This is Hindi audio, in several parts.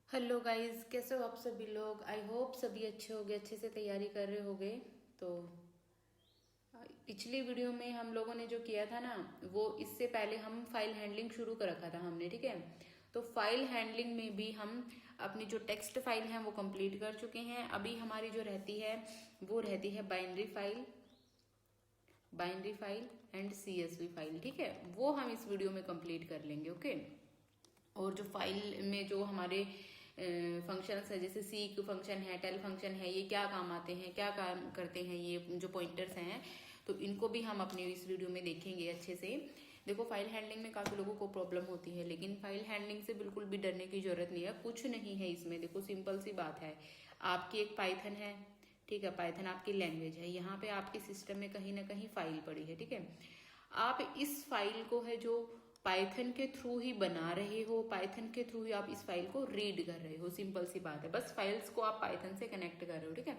हेलो गाइस, कैसे हो आप सभी लोग। आई होप सभी अच्छे होंगे, अच्छे से तैयारी कर रहे होंगे। तो पिछली वीडियो में हम लोगों ने जो किया था ना, वो इससे पहले हम फाइल हैंडलिंग शुरू कर रखा था हमने, ठीक है। तो फाइल हैंडलिंग में भी हम अपनी जो टेक्स्ट फाइल है वो कंप्लीट कर चुके हैं। अभी हमारी जो रहती है वो रहती है binary file and CSV file, ठीक है। वो हम इस वीडियो में कंप्लीट कर लेंगे, ओके। और जो फाइल में जो हमारे फंक्शंस है, जैसे सीक फंक्शन है, टेल फंक्शन है, ये क्या काम आते हैं, क्या काम करते हैं, ये जो पॉइंटर्स हैं, तो इनको भी हम अपने इस वीडियो में देखेंगे अच्छे से। देखो, फाइल हैंडलिंग में काफी लोगों को प्रॉब्लम होती है, लेकिन फाइल हैंडलिंग से बिल्कुल भी डरने की जरूरत नहीं है। कुछ नहीं है इसमें। देखो, सिंपल सी बात है। आपकी एक पाइथन है, ठीक है। पाइथन आपकी लैंग्वेज है। यहाँ पे आपके सिस्टम में कहीं ना कहीं फाइल पड़ी है, ठीक है। आप इस फाइल को है जो पाइथन के थ्रू ही बना रहे हो, पाइथन के थ्रू ही आप इस फाइल को रीड कर रहे हो। सिंपल सी बात है। बस फाइल्स को आप पाइथन से कनेक्ट कर रहे हो, ठीक है।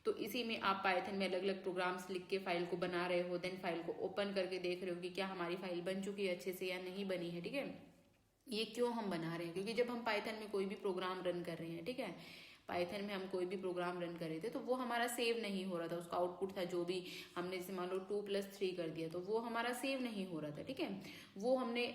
तो इसी में आप पाइथन में अलग अलग प्रोग्राम्स लिख के फाइल को बना रहे हो, देन फाइल को ओपन करके देख रहे हो कि क्या हमारी फाइल बन चुकी है अच्छे से या नहीं बनी है, ठीक है। ये क्यों हम बना रहे हैं? क्योंकि जब हम पाइथन में कोई भी प्रोग्राम रन कर रहे हैं, ठीक है, पाइथन में हम कोई भी प्रोग्राम रन कर रहे थे, तो वो हमारा सेव नहीं हो रहा था। उसका आउटपुट था जो भी हमने, जैसे मान लो 2+3 कर दिया, तो वो हमारा सेव नहीं हो रहा था, ठीक है। वो हमने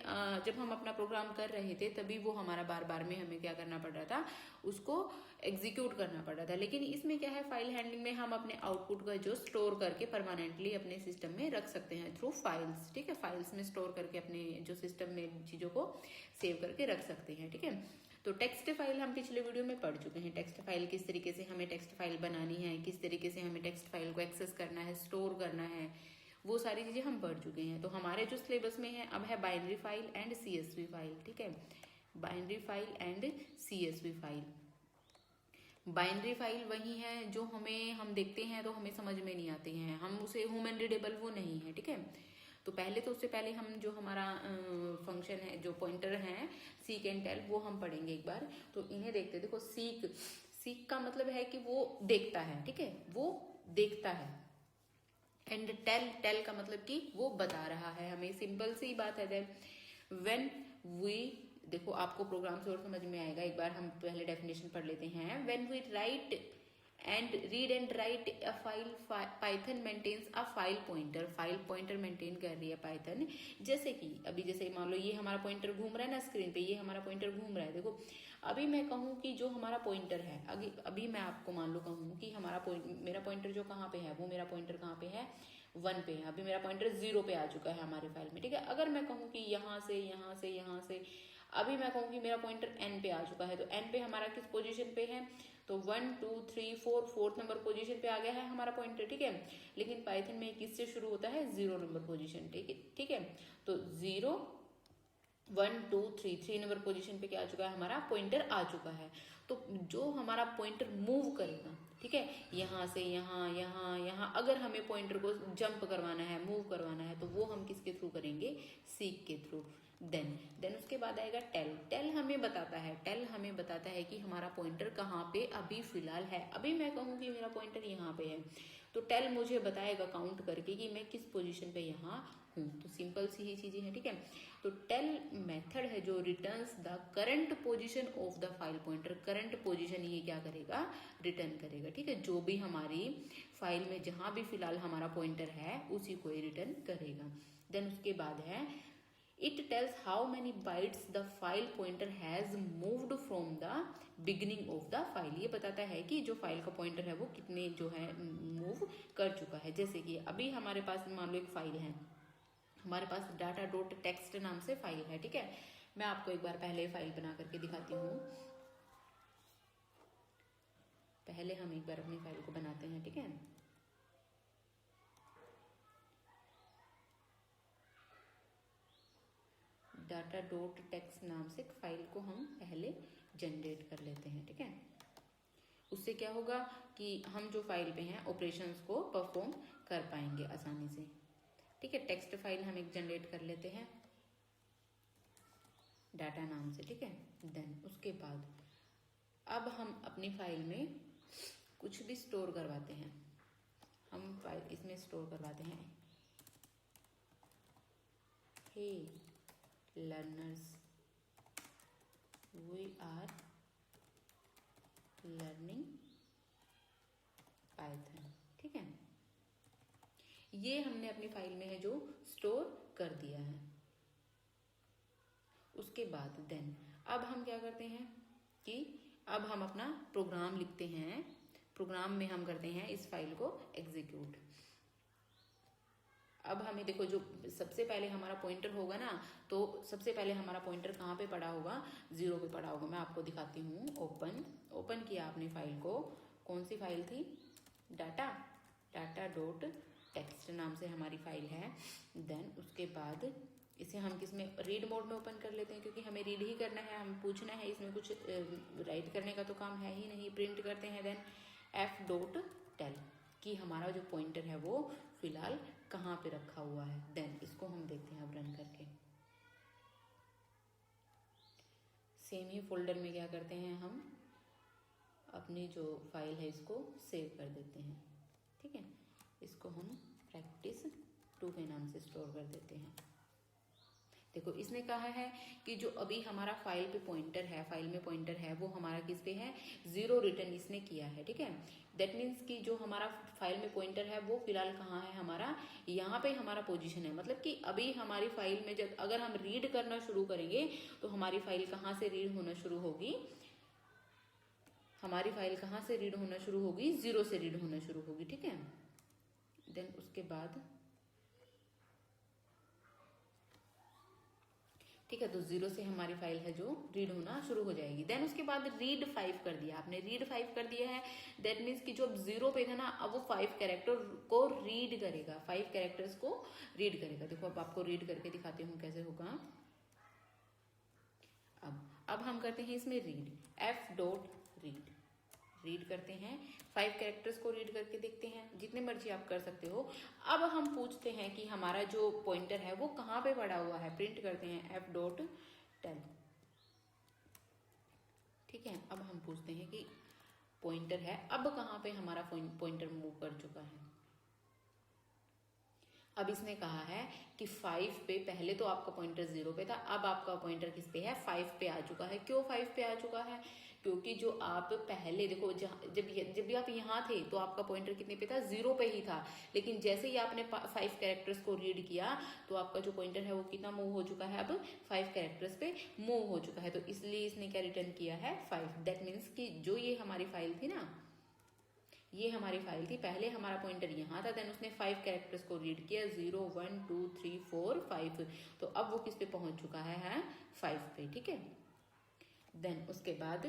जब हम अपना प्रोग्राम कर रहे थे तभी वो हमारा बार बार में हमें क्या करना पड़ रहा था, उसको एग्जीक्यूट करना पड़ रहा था। लेकिन इसमें क्या है, फाइल हैंडलिंग में हम अपने आउटपुट का जो स्टोर करके परमानेंटली अपने सिस्टम में रख सकते हैं थ्रू फाइल्स, ठीक है। फाइल्स में स्टोर करके अपने जो सिस्टम में चीजों को सेव करके रख सकते हैं, ठीक है। तो टेक्स्ट फाइल हम पिछले वीडियो में पढ़ चुके हैं। टेक्स्ट फाइल किस तरीके से हमें टेक्स्ट फाइल बनानी है, किस तरीके से हमें टेक्स्ट फाइल को एक्सेस करना है, स्टोर करना है, वो सारी चीजें हम पढ़ चुके हैं। तो हमारे जो सिलेबस में है अब है binary file and CSV file, ठीक है। Binary file and CSV file. Binary file वही है जो हम देखते हैं तो हमें समझ में नहीं आते हैं, हम उसे ह्यूमन रीडेबल वो नहीं है, ठीक है। तो पहले तो उससे पहले हम जो हमारा फंक्शन है, जो पॉइंटर है सीक एंड टेल, वो हम पढ़ेंगे एक बार। तो इन्हें देखते, देखो सीक, सीक का मतलब है कि वो देखता है, ठीक है, वो देखता है। एंड टेल, टेल का मतलब कि वो बता रहा है हमें। सिंपल सी बात है। व्हेन वी, देखो आपको प्रोग्राम से और समझ में आएगा, एक बार हम पहले डेफिनेशन पढ़ लेते हैं। When we write and read and write a file, Python maintains a file pointer. File pointer maintain कर रही है पाइथन। जैसे कि अभी, जैसे मान लो ये हमारा पॉइंटर घूम रहा है ना स्क्रीन पे, ये हमारा पॉइंटर घूम रहा है। देखो, अभी मैं कहूँ कि जो हमारा पॉइंटर है, अभी मैं आपको मान लो कहूँ कि हमारा मेरा पॉइंटर जो कहाँ पे है, वो मेरा पॉइंटर कहाँ पे है, 1 पे है। अभी मेरा पॉइंटर 0 पे आ चुका है हमारे फाइल में, ठीक है। अगर मैं कहूँ कि यहाँ से यहाँ से यहाँ से, अभी मैं कहूँ कि मेरा पॉइंटर n पे आ चुका है, तो n पे हमारा किस पोजीशन पे है, तो 1 2 3 4 फोर्थ नंबर पोजीशन पे आ गया है हमारा पॉइंटर, ठीक है। लेकिन पाइथन में किससे शुरू होता है, 0 नंबर पोजीशन, ठीक है। तो 0 1 2 3, 3 नंबर पोजीशन पे क्या आ चुका है, हमारा पॉइंटर आ चुका है। तो जो हमारा पॉइंटर मूव करेगा, ठीक है, यहाँ से यहाँ, यहाँ यहाँ, अगर हमें पॉइंटर को जंप करवाना है, मूव करवाना है, तो वो हम किसके थ्रू करेंगे, सीक के थ्रू। देन उसके बाद आएगा टेल। टेल हमें बताता है कि हमारा पॉइंटर कहाँ पे अभी फिलहाल है। अभी मैं कहूँ कि मेरा पॉइंटर यहाँ पे है, तो टेल मुझे बताएगा काउंट करके कि मैं किस पोजीशन पे यहाँ हूँ। तो सिंपल सी ही चीजें हैं, ठीक है। तो टेल मेथड है जो returns the current position of the file pointer. Current position ये क्या करेगा, रिटर्न करेगा, ठीक है। जो भी हमारी फाइल में जहां भी फिलहाल हमारा पॉइंटर है उसी को ये रिटर्न करेगा। देन उसके बाद है it tells how many bytes the file pointer has moved from the beginning of the file. ये बताता है कि जो फाइल का पॉइंटर है वो कितने जो है मूव कर चुका है। जैसे कि अभी हमारे पास मान लो एक फाइल है, हमारे पास डाटा डॉट टेक्स्ट नाम से फाइल है, ठीक है। मैं आपको एक बार पहले फाइल बना करके दिखाती हूँ। पहले हम एक बार अपनी फाइल को बनाते हैं, ठीक है। डाटा डॉट टेक्स्ट नाम से फाइल को हम पहले जनरेट कर लेते हैं, ठीक है। उससे क्या होगा कि हम जो फाइल पे हैं ऑपरेशंस को परफॉर्म कर पाएंगे आसानी से, ठीक है। टेक्स्ट फाइल हम एक जनरेट कर लेते हैं डाटा नाम से, ठीक है। देन उसके बाद अब हम अपनी फाइल में कुछ भी स्टोर करवाते हैं। हम फाइल इसमें स्टोर करवाते हैं, hey learners we are learning Python, ठीक है। ये हमने अपनी फाइल में है जो स्टोर कर दिया है। उसके बाद देन अब हम क्या करते हैं कि अब हम अपना प्रोग्राम लिखते हैं। प्रोग्राम में हम करते हैं इस फाइल को एग्जीक्यूट। अब हमें देखो, जो सबसे पहले हमारा पॉइंटर होगा ना, तो सबसे पहले हमारा पॉइंटर कहाँ पे पड़ा होगा, 0 पे पड़ा होगा। मैं आपको दिखाती हूँ। ओपन किया आपने फाइल को। कौन सी फाइल थी, डाटा डॉट टेक्स्ट नाम से हमारी फाइल है। देन उसके बाद इसे हम किस में, रीड मोड में ओपन कर लेते हैं, क्योंकि हमें रीड ही करना है, हम पूछना है, इसमें कुछ राइट करने का तो काम है ही नहीं। प्रिंट करते हैं। देन f.tel कि हमारा जो पॉइंटर है वो फिलहाल कहाँ पे रखा हुआ है। देन इसको हम देखते हैं अब रन करके। सेम ही फोल्डर में क्या करते हैं, हम अपनी जो फाइल है इसको सेव कर देते हैं, ठीक है। इसको हम practice2 के नाम से स्टोर कर देते हैं। देखो, इसने कहा है कि जो अभी हमारा फाइल पे पॉइंटर है, फाइल में पॉइंटर है, वो हमारा किस पे है, 0 रिटर्न इसने किया है, ठीक है। दैट मीन्स कि जो हमारा फाइल में पॉइंटर है वो फिलहाल कहाँ है, हमारा यहाँ पे हमारा पोजीशन है। मतलब कि अभी हमारी फाइल में जब अगर हम रीड करना शुरू करेंगे तो हमारी फाइल कहाँ से रीड होना शुरू होगी, हमारी फाइल कहाँ से रीड होना शुरू होगी, 0 से रीड होना शुरू होगी, ठीक है। देन उसके बाद ठीक है, तो 0 से हमारी फाइल है जो रीड होना शुरू हो जाएगी। देन उसके बाद रीड 5 कर दिया आपने, रीड 5 कर दिया है। दैट मीन्स कि जो अब 0 पे था ना, अब वो 5 कैरेक्टर को रीड करेगा, 5 कैरेक्टर्स को रीड करेगा। देखो अब आपको रीड करके दिखाती हूँ कैसे होगा। अब हम करते हैं इसमें रीड, f.read रीड करते हैं, 5 कैरेक्टर्स को रीड करके देखते हैं, जितने मर्जी आप कर सकते हो। अब हम पूछते हैं कि हमारा जो पॉइंटर है वो कहाँ पे पड़ा हुआ है। प्रिंट करते हैं f.tel, ठीक है। अब हम पूछते हैं कि पॉइंटर है, अब कहाँ पे हमारा पॉइंटर मूव कर चुका है। अब इसने कहा है कि 5 पे, पहले तो आपका पॉइंटर 0 पे था, अब आपका पॉइंटर किस पे है, 5 पे आ चुका है। क्यों 5 पे आ चुका है, क्योंकि जो आप पहले देखो, जब भी आप यहाँ थे तो आपका पॉइंटर कितने पे था, 0 पे ही था। लेकिन जैसे ही आपने 5 कैरेक्टर्स को रीड किया तो आपका जो पॉइंटर है वो कितना मूव हो चुका है, अब 5 कैरेक्टर्स पे मूव हो चुका है। तो इसलिए इसने क्या रिटर्न किया है, 5। दैट मीन्स कि जो ये हमारी फाइल थी ना, ये हमारी फाइल थी, पहले हमारा पॉइंटर यहाँ था, देन उसने 5 कैरेक्टर्स को रीड किया, 0 1 2 3 4 5। तो अब वो किस पे पहुंच चुका है 5 पे, ठीक है। देन उसके बाद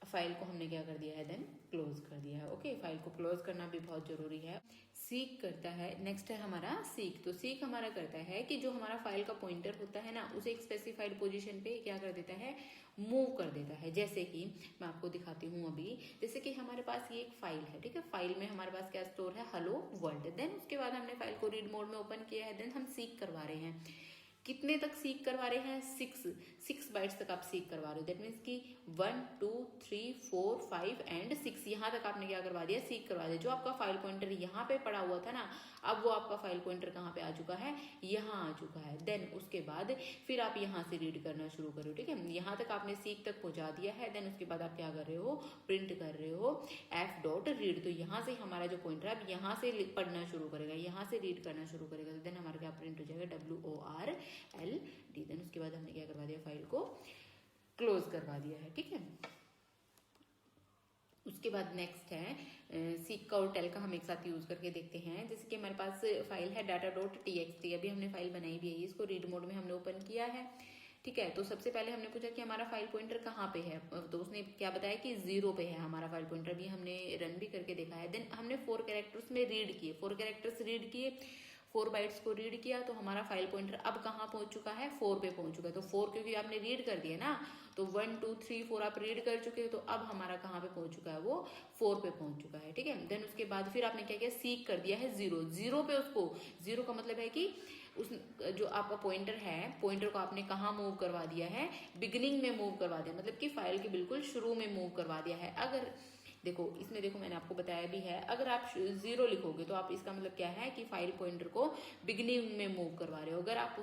फाइल को हमने क्या कर दिया है, देन क्लोज कर दिया है। ओके, फाइल को क्लोज करना भी बहुत जरूरी है। सीक करता है, नेक्स्ट है हमारा सीक। तो सीक हमारा करता है कि जो हमारा फाइल का पॉइंटर होता है ना, उसे एक स्पेसिफाइड पोजीशन पे क्या कर देता है, मूव कर देता है। जैसे कि मैं आपको दिखाती हूँ अभी, जैसे कि हमारे पास ये एक फाइल है, ठीक है। फाइल में हमारे पास क्या स्टोर है, हेलो वर्ल्ड। देन उसके बाद हमने फाइल को रीड मोड में ओपन किया है। देन हम सीक करवा रहे हैं, कितने तक सीक करवा रहे हैं, 6 बाइट्स तक आप सीक करवा रहे हो। दैट मीन्स कि 1 2 3 4 5 एंड 6, यहाँ तक आपने क्या करवा दिया, सीक करवा दिया। जो आपका फाइल पॉइंटर यहाँ पे पड़ा हुआ था ना, अब वो आपका फाइल पॉइंटर कहाँ पे आ चुका है, यहाँ आ चुका है। देन उसके बाद फिर आप यहाँ से रीड करना शुरू करो, ठीक है। यहाँ तक आपने सीक तक पहुँचा दिया है। देन उसके बाद आप क्या कर रहे हो, प्रिंट कर रहे हो f.read। तो यहाँ से हमारा जो पॉइंटर है अब यहाँ से पढ़ना शुरू करेगा, यहाँ से रीड करना शुरू करेगा। तो देन हमारा क्या प्रिंट हो जाएगा, WORLD। देन उसके बाद हमने क्या करवा दिया, फाइल को क्लोज करवा दिया है, ठीक है। उसके बाद नेक्स्ट है सीक का और टेल का हम एक साथ यूज करके देखते हैं। जैसे कि हमारे पास फाइल है data.txt, अभी हमने फाइल बनाई भी है, इसको रीड मोड में हमने ओपन किया है, ठीक है। तो सबसे पहले हमने पूछा कि हमारा फाइल पॉइंटर कहाँ पे है, तो उसने क्या बताया कि 0 पे है हमारा फाइल पॉइंटर। भी हमने रन भी करके देखा है। देन हमने 4 कैरेक्टर्स में रीड किए, 4 कैरेक्टर्स रीड किए, 4 बाइट्स को रीड किया। तो हमारा फाइल पॉइंटर अब कहाँ पहुंच चुका है, 4 पे पहुंच चुका है। तो 4 क्योंकि आपने रीड कर दिया ना, तो 1 2 3 4 आप रीड कर चुके हो, तो अब हमारा कहाँ पे पहुंच चुका है, वो 4 पे पहुंच चुका है, ठीक है। देन उसके बाद फिर आपने क्या किया, सीक कर दिया है 0 पे। उसको 0 का मतलब है कि उस जो आपका पॉइंटर है, पॉइंटर को आपने कहाँ मूव करवा दिया है, बिगिनिंग में मूव करवा दिया, मतलब कि फाइल के बिल्कुल शुरू में मूव करवा दिया है। अगर देखो इसमें, देखो मैंने आपको बताया भी है, अगर आप 0 लिखोगे तो आप इसका मतलब क्या है कि फाइल पॉइंटर को बिगिनिंग में मूव करवा रहे हो। अगर आप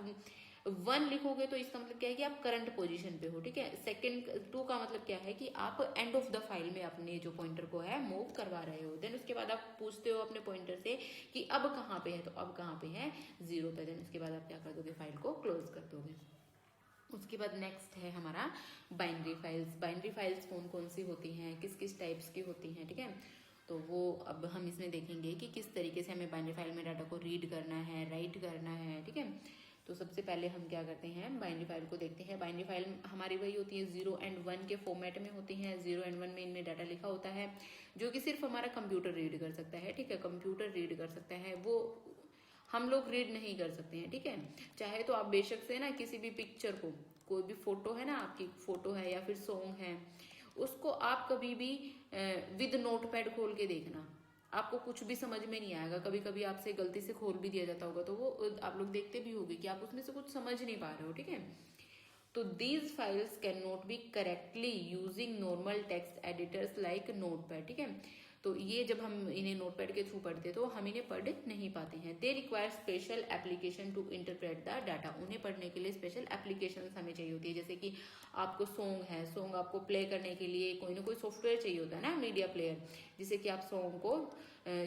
1 लिखोगे तो इसका मतलब क्या है कि आप करंट पोजीशन पे हो, ठीक है। सेकंड 2 का मतलब क्या है कि आप एंड ऑफ द फाइल में अपने जो पॉइंटर को है मूव करवा रहे हो। देन उसके बाद आप पूछते हो अपने पॉइंटर से कि अब कहाँ पे है, तो अब कहाँ पे है 0 पे। देन उसके बाद आप क्या कर दोगे, फाइल को क्लोज कर दोगे। उसके बाद नेक्स्ट है हमारा बाइनरी फाइल्स। बाइनरी फाइल्स कौन कौन सी होती हैं, किस किस टाइप्स की होती हैं, ठीक है। तो वो अब हम इसमें देखेंगे कि किस तरीके से हमें बाइनरी फाइल में डाटा को रीड करना है, राइट करना है, ठीक है। तो सबसे पहले हम क्या करते हैं, बाइनरी फाइल को देखते हैं। बाइनरी फाइल हमारी वही होती है 0 एंड 1 के फॉर्मेट में होती हैं। 0 एंड 1 में इनमें डाटा लिखा होता है जो कि सिर्फ हमारा कंप्यूटर रीड कर सकता है, ठीक है। कंप्यूटर रीड कर सकता है, वो हम लोग रीड नहीं कर सकते हैं, ठीक है। चाहे तो आप बेशक से ना किसी भी पिक्चर को, कोई भी फोटो है ना, आपकी फोटो है या फिर सॉन्ग है, उसको आप कभी भी विद नोटपैड खोल के देखना, आपको कुछ भी समझ में नहीं आएगा। कभी कभी आपसे गलती से खोल भी दिया जाता होगा तो वो आप लोग देखते भी होंगे कि आप उसमें से कुछ समझ नहीं पा रहे हो, ठीक है। तो these files can not be correctly using normal text editors like notepad, ठीक है। तो ये जब हम इन्हें नोटपैड के थ्रू पढ़ते तो हम इन्हें पढ़ नहीं पाते हैं। They require special application to interpret the data. उन्हें पढ़ने के लिए स्पेशल एप्लीकेशन हमें चाहिए होती है। जैसे कि आपको सॉन्ग है, सॉन्ग आपको प्ले करने के लिए कोई ना कोई सॉफ्टवेयर चाहिए होता है ना, मीडिया प्लेयर, जिससे कि आप सॉन्ग को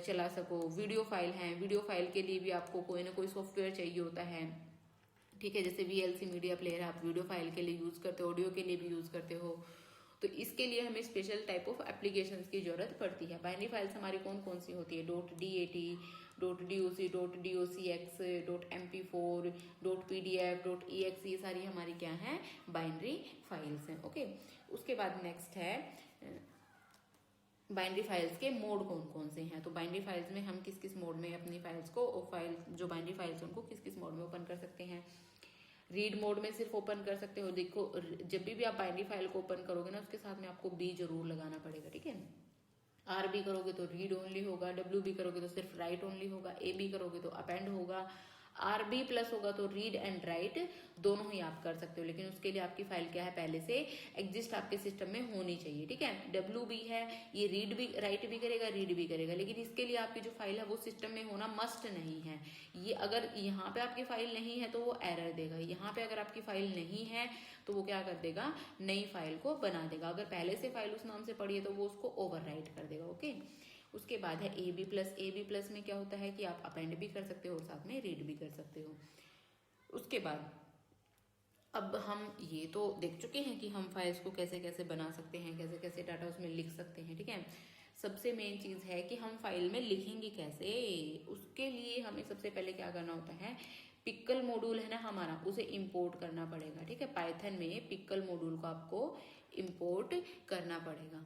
चला सको। वीडियो फाइल है, वीडियो फाइल के लिए भी आपको कोई ना कोई सॉफ्टवेयर चाहिए होता है, ठीक है। जैसे VLC मीडिया प्लेयर आप वीडियो फाइल के लिए यूज करते हो, ऑडियो के लिए भी यूज करते हो, तो इसके लिए हमें स्पेशल टाइप ऑफ एप्लीकेशंस की जरूरत पड़ती है। बाइनरी फाइल्स हमारी कौन कौन सी होती है, .dat, .doc, .docx, .mp4, .pdf, .exe, ये सारी हमारी क्या है, बाइनरी फाइल्स हैं, ओके। उसके बाद नेक्स्ट है बाइनरी फाइल्स के मोड कौन कौन से हैं। तो बाइनरी फाइल्स में हम किस किस मोड में अपनी फाइल्स को, फाइल जो बाइनरी फाइल्स उनको किस किस मोड में ओपन कर सकते हैं। रीड मोड में सिर्फ ओपन कर सकते हो। देखो जब भी आप बाइनरी फाइल को ओपन करोगे ना, उसके साथ में आपको B जरूर लगाना पड़ेगा, ठीक है। RB करोगे तो रीड ओनली होगा, WB करोगे तो सिर्फ राइट ओनली होगा, AB करोगे तो अपेंड होगा, RB प्लस होगा तो रीड एंड राइट दोनों ही आप कर सकते हो। लेकिन उसके लिए आपकी फाइल क्या है, पहले से एग्जिस्ट आपके सिस्टम में होनी चाहिए, ठीक है। WB है, ये रीड भी राइट भी करेगा, रीड भी करेगा, लेकिन इसके लिए आपकी जो फाइल है वो सिस्टम में होना मस्ट नहीं है। ये अगर यहाँ पे आपकी फाइल नहीं है तो वो एरर देगा। यहाँ पे अगर आपकी फाइल नहीं है तो वो क्या कर देगा, नई फाइल को बना देगा। अगर पहले से फाइल उस नाम से पड़ी है तो वो उसको ओवरराइट कर देगा, ओके। उसके बाद है AB प्लस। AB प्लस में क्या होता है कि आप अपेंड भी कर सकते हो और साथ में रीड भी कर सकते हो। उसके बाद अब हम ये तो देख चुके हैं कि हम फाइल्स को कैसे कैसे बना सकते हैं, कैसे कैसे डाटा उसमें लिख सकते हैं, ठीक है। सबसे मेन चीज है कि हम फाइल में लिखेंगे कैसे। उसके लिए हमें सबसे पहले क्या करना होता है, पिकल मॉड्यूल है ना हमारा, उसे इंपोर्ट करना पड़ेगा, ठीक है। पाइथन में पिकल मॉड्यूल को आपको इंपोर्ट करना पड़ेगा,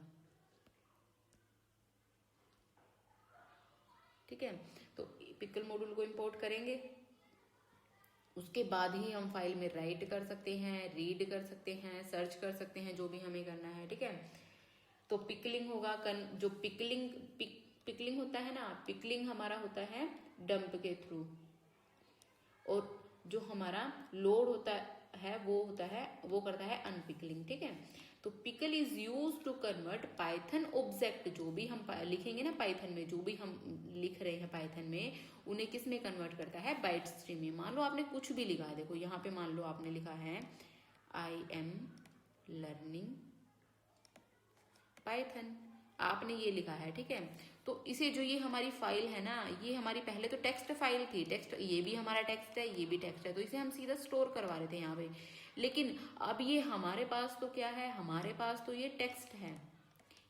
ठीक है। तो पिकल मॉड्यूल को इंपोर्ट करेंगे, उसके बाद ही हम फाइल में राइट कर सकते हैं, रीड कर सकते हैं, सर्च कर सकते हैं, जो भी हमें करना है, ठीक है। तो पिकलिंग होगा, जो पिकलिंग होता है ना, पिकलिंग हमारा होता है डंप के थ्रू, और जो हमारा लोड होता है वो करता है अनपिकलिंग, ठीक है। तो pickle is use to convert Python object, जो भी हम लिखेंगे ना पाइथन में, जो भी हम लिख रहे हैं पाइथन में, उन्हें किस में कन्वर्ट करता है, बाइट स्ट्रीम में। मान लो आपने कुछ भी लिखा है, देखो यहाँ पे मान लो आपने लिखा है I am learning पाइथन, आपने ये लिखा है, ठीक है। तो इसे जो ये हमारी फाइल है ना, ये हमारी पहले तो टेक्स्ट फाइल थी, टेक्स्ट, ये भी हमारा टेक्स्ट है, ये भी टेक्स्ट है, तो इसे हम सीधा स्टोर करवा रहे थे यहाँ पे। लेकिन अब ये हमारे पास तो क्या है, हमारे पास तो ये टेक्स्ट है।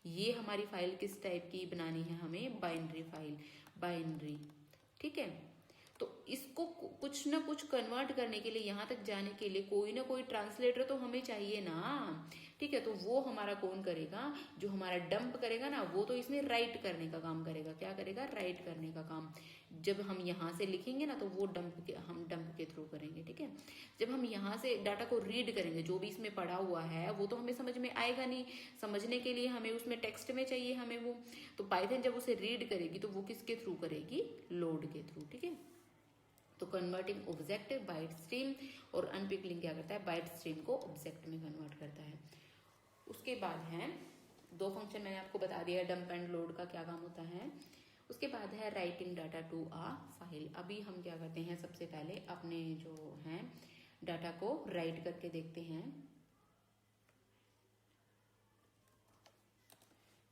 ये हमारी फाइल किस टाइप की बनानी है हमें, बाइनरी फाइल, बाइनरी, ठीक है। तो इसको कुछ ना कुछ कन्वर्ट करने के लिए, यहाँ तक जाने के लिए कोई ना कोई ट्रांसलेटर तो हमें चाहिए ना, ठीक है। तो वो हमारा कौन करेगा, जो हमारा डंप करेगा ना, वो तो इसमें राइट करने का काम करेगा। क्या करेगा, राइट करने का काम। जब हम यहाँ से लिखेंगे ना तो वो हम डंप के थ्रू करेंगे, ठीक है। जब हम यहाँ से डाटा को रीड करेंगे, जो भी इसमें पड़ा हुआ है वो तो हमें समझ में आएगा नहीं, समझने के लिए हमें उसमें टेक्स्ट में चाहिए हमें वो। तो पाइथन जब उसे रीड करेगी तो वो किसके थ्रू करेगी, लोड के थ्रू, ठीक है। तो कन्वर्टिंग ऑब्जेक्ट बाइट स्ट्रीम, और अनपिकलिंग क्या करता है, बाइट स्ट्रीम को ऑब्जेक्ट में कन्वर्ट करता है। उसके बाद है दो फंक्शन मैंने आपको बता दिया है, डंप एंड लोड का क्या काम होता है। उसके बाद है writing data to a file. अभी हम क्या करते हैं, सबसे पहले अपने जो हैं डाटा को राइट करके देखते हैं।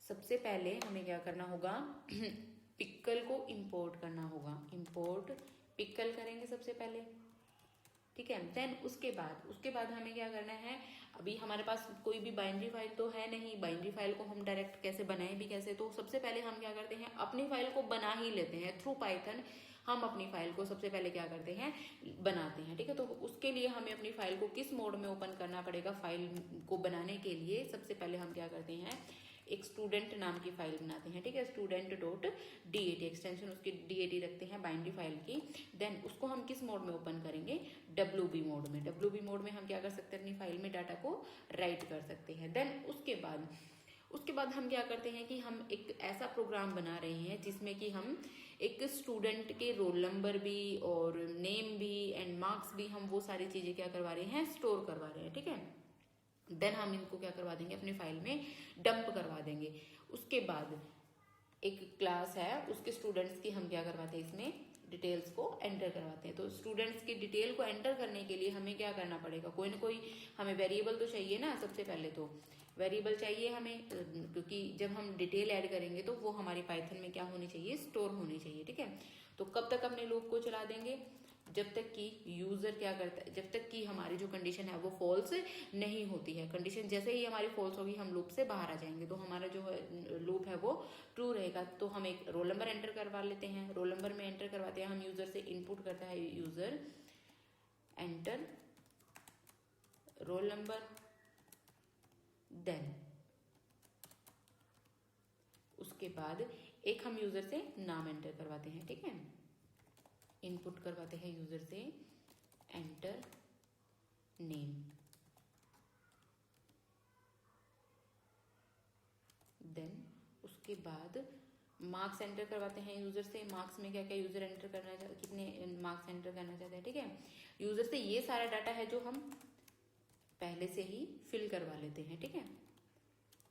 सबसे पहले हमें क्या करना होगा, पिक्कल को इंपोर्ट करना होगा। इंपोर्ट पिक्कल करेंगे सबसे पहले, ठीक है। देन उसके बाद हमें क्या करना है, अभी हमारे पास कोई भी बाइनरी फाइल तो है नहीं, बाइनरी फाइल को हम डायरेक्ट कैसे बनाएं भी कैसे, तो सबसे पहले हम क्या करते हैं, अपनी फाइल को बना ही लेते हैं थ्रू पाइथन। हम अपनी फाइल को सबसे पहले क्या करते हैं, बनाते हैं, ठीक है। तो उसके लिए हमें अपनी फाइल को किस मोड में ओपन करना पड़ेगा, फाइल को बनाने के लिए सबसे पहले हम क्या करते हैं, एक स्टूडेंट नाम की फाइल बनाते हैं, ठीक है। student.dat एक्सटेंशन उसकी dat रखते हैं बाइनरी फाइल की। देन उसको हम किस मोड में ओपन करेंगे, WB मोड में। WB मोड में हम क्या कर सकते हैं, अपनी फाइल में डाटा को राइट कर सकते हैं। देन उसके बाद हम क्या करते हैं कि हम एक ऐसा प्रोग्राम बना रहे हैं जिसमें कि हम एक स्टूडेंट के रोल नंबर भी और नेम भी एंड मार्क्स भी, हम वो सारी चीजें क्या करवा रहे हैं, स्टोर करवा रहे हैं, ठीक है। देन हम इनको क्या करवा देंगे, अपनी फाइल में डंप करवा देंगे। उसके बाद एक क्लास है, उसके स्टूडेंट्स की हम क्या करवाते हैं, इसमें डिटेल्स को एंटर करवाते हैं। तो स्टूडेंट्स की डिटेल को एंटर करने के लिए हमें क्या करना पड़ेगा, कोई ना कोई हमें वेरिएबल तो चाहिए ना। सबसे पहले तो वेरिएबल चाहिए हमें, क्योंकि जब हम डिटेल ऐड करेंगे तो वो हमारी पाइथन में क्या होनी चाहिए, स्टोर होनी चाहिए, ठीक है। तो कब तक अपने लूप को चला देंगे, जब तक कि यूजर क्या करता है, जब तक कि हमारी जो कंडीशन है वो फॉल्स नहीं होती है। कंडीशन जैसे ही हमारी फॉल्स होगी हम लूप से बाहर आ जाएंगे, तो हमारा जो लूप है वो ट्रू रहेगा। तो हम एक रोल नंबर एंटर करवा लेते हैं। रोल नंबर में एंटर करवाते हैं हम, यूजर से इनपुट करता है user enter roll number. Then उसके बाद एक हम यूजर से नाम एंटर करवाते हैं, ठीक है। इनपुट करवाते हैं यूजर से एंटर नेम। देन उसके बाद मार्क्स एंटर करवाते हैं यूजर से। मार्क्स में क्या क्या यूजर एंटर करना चाहते, कितने मार्क्स एंटर करना चाहते हैं, ठीक है। यूजर से ये सारा डाटा है जो हम पहले से ही फिल करवा लेते हैं, ठीक है।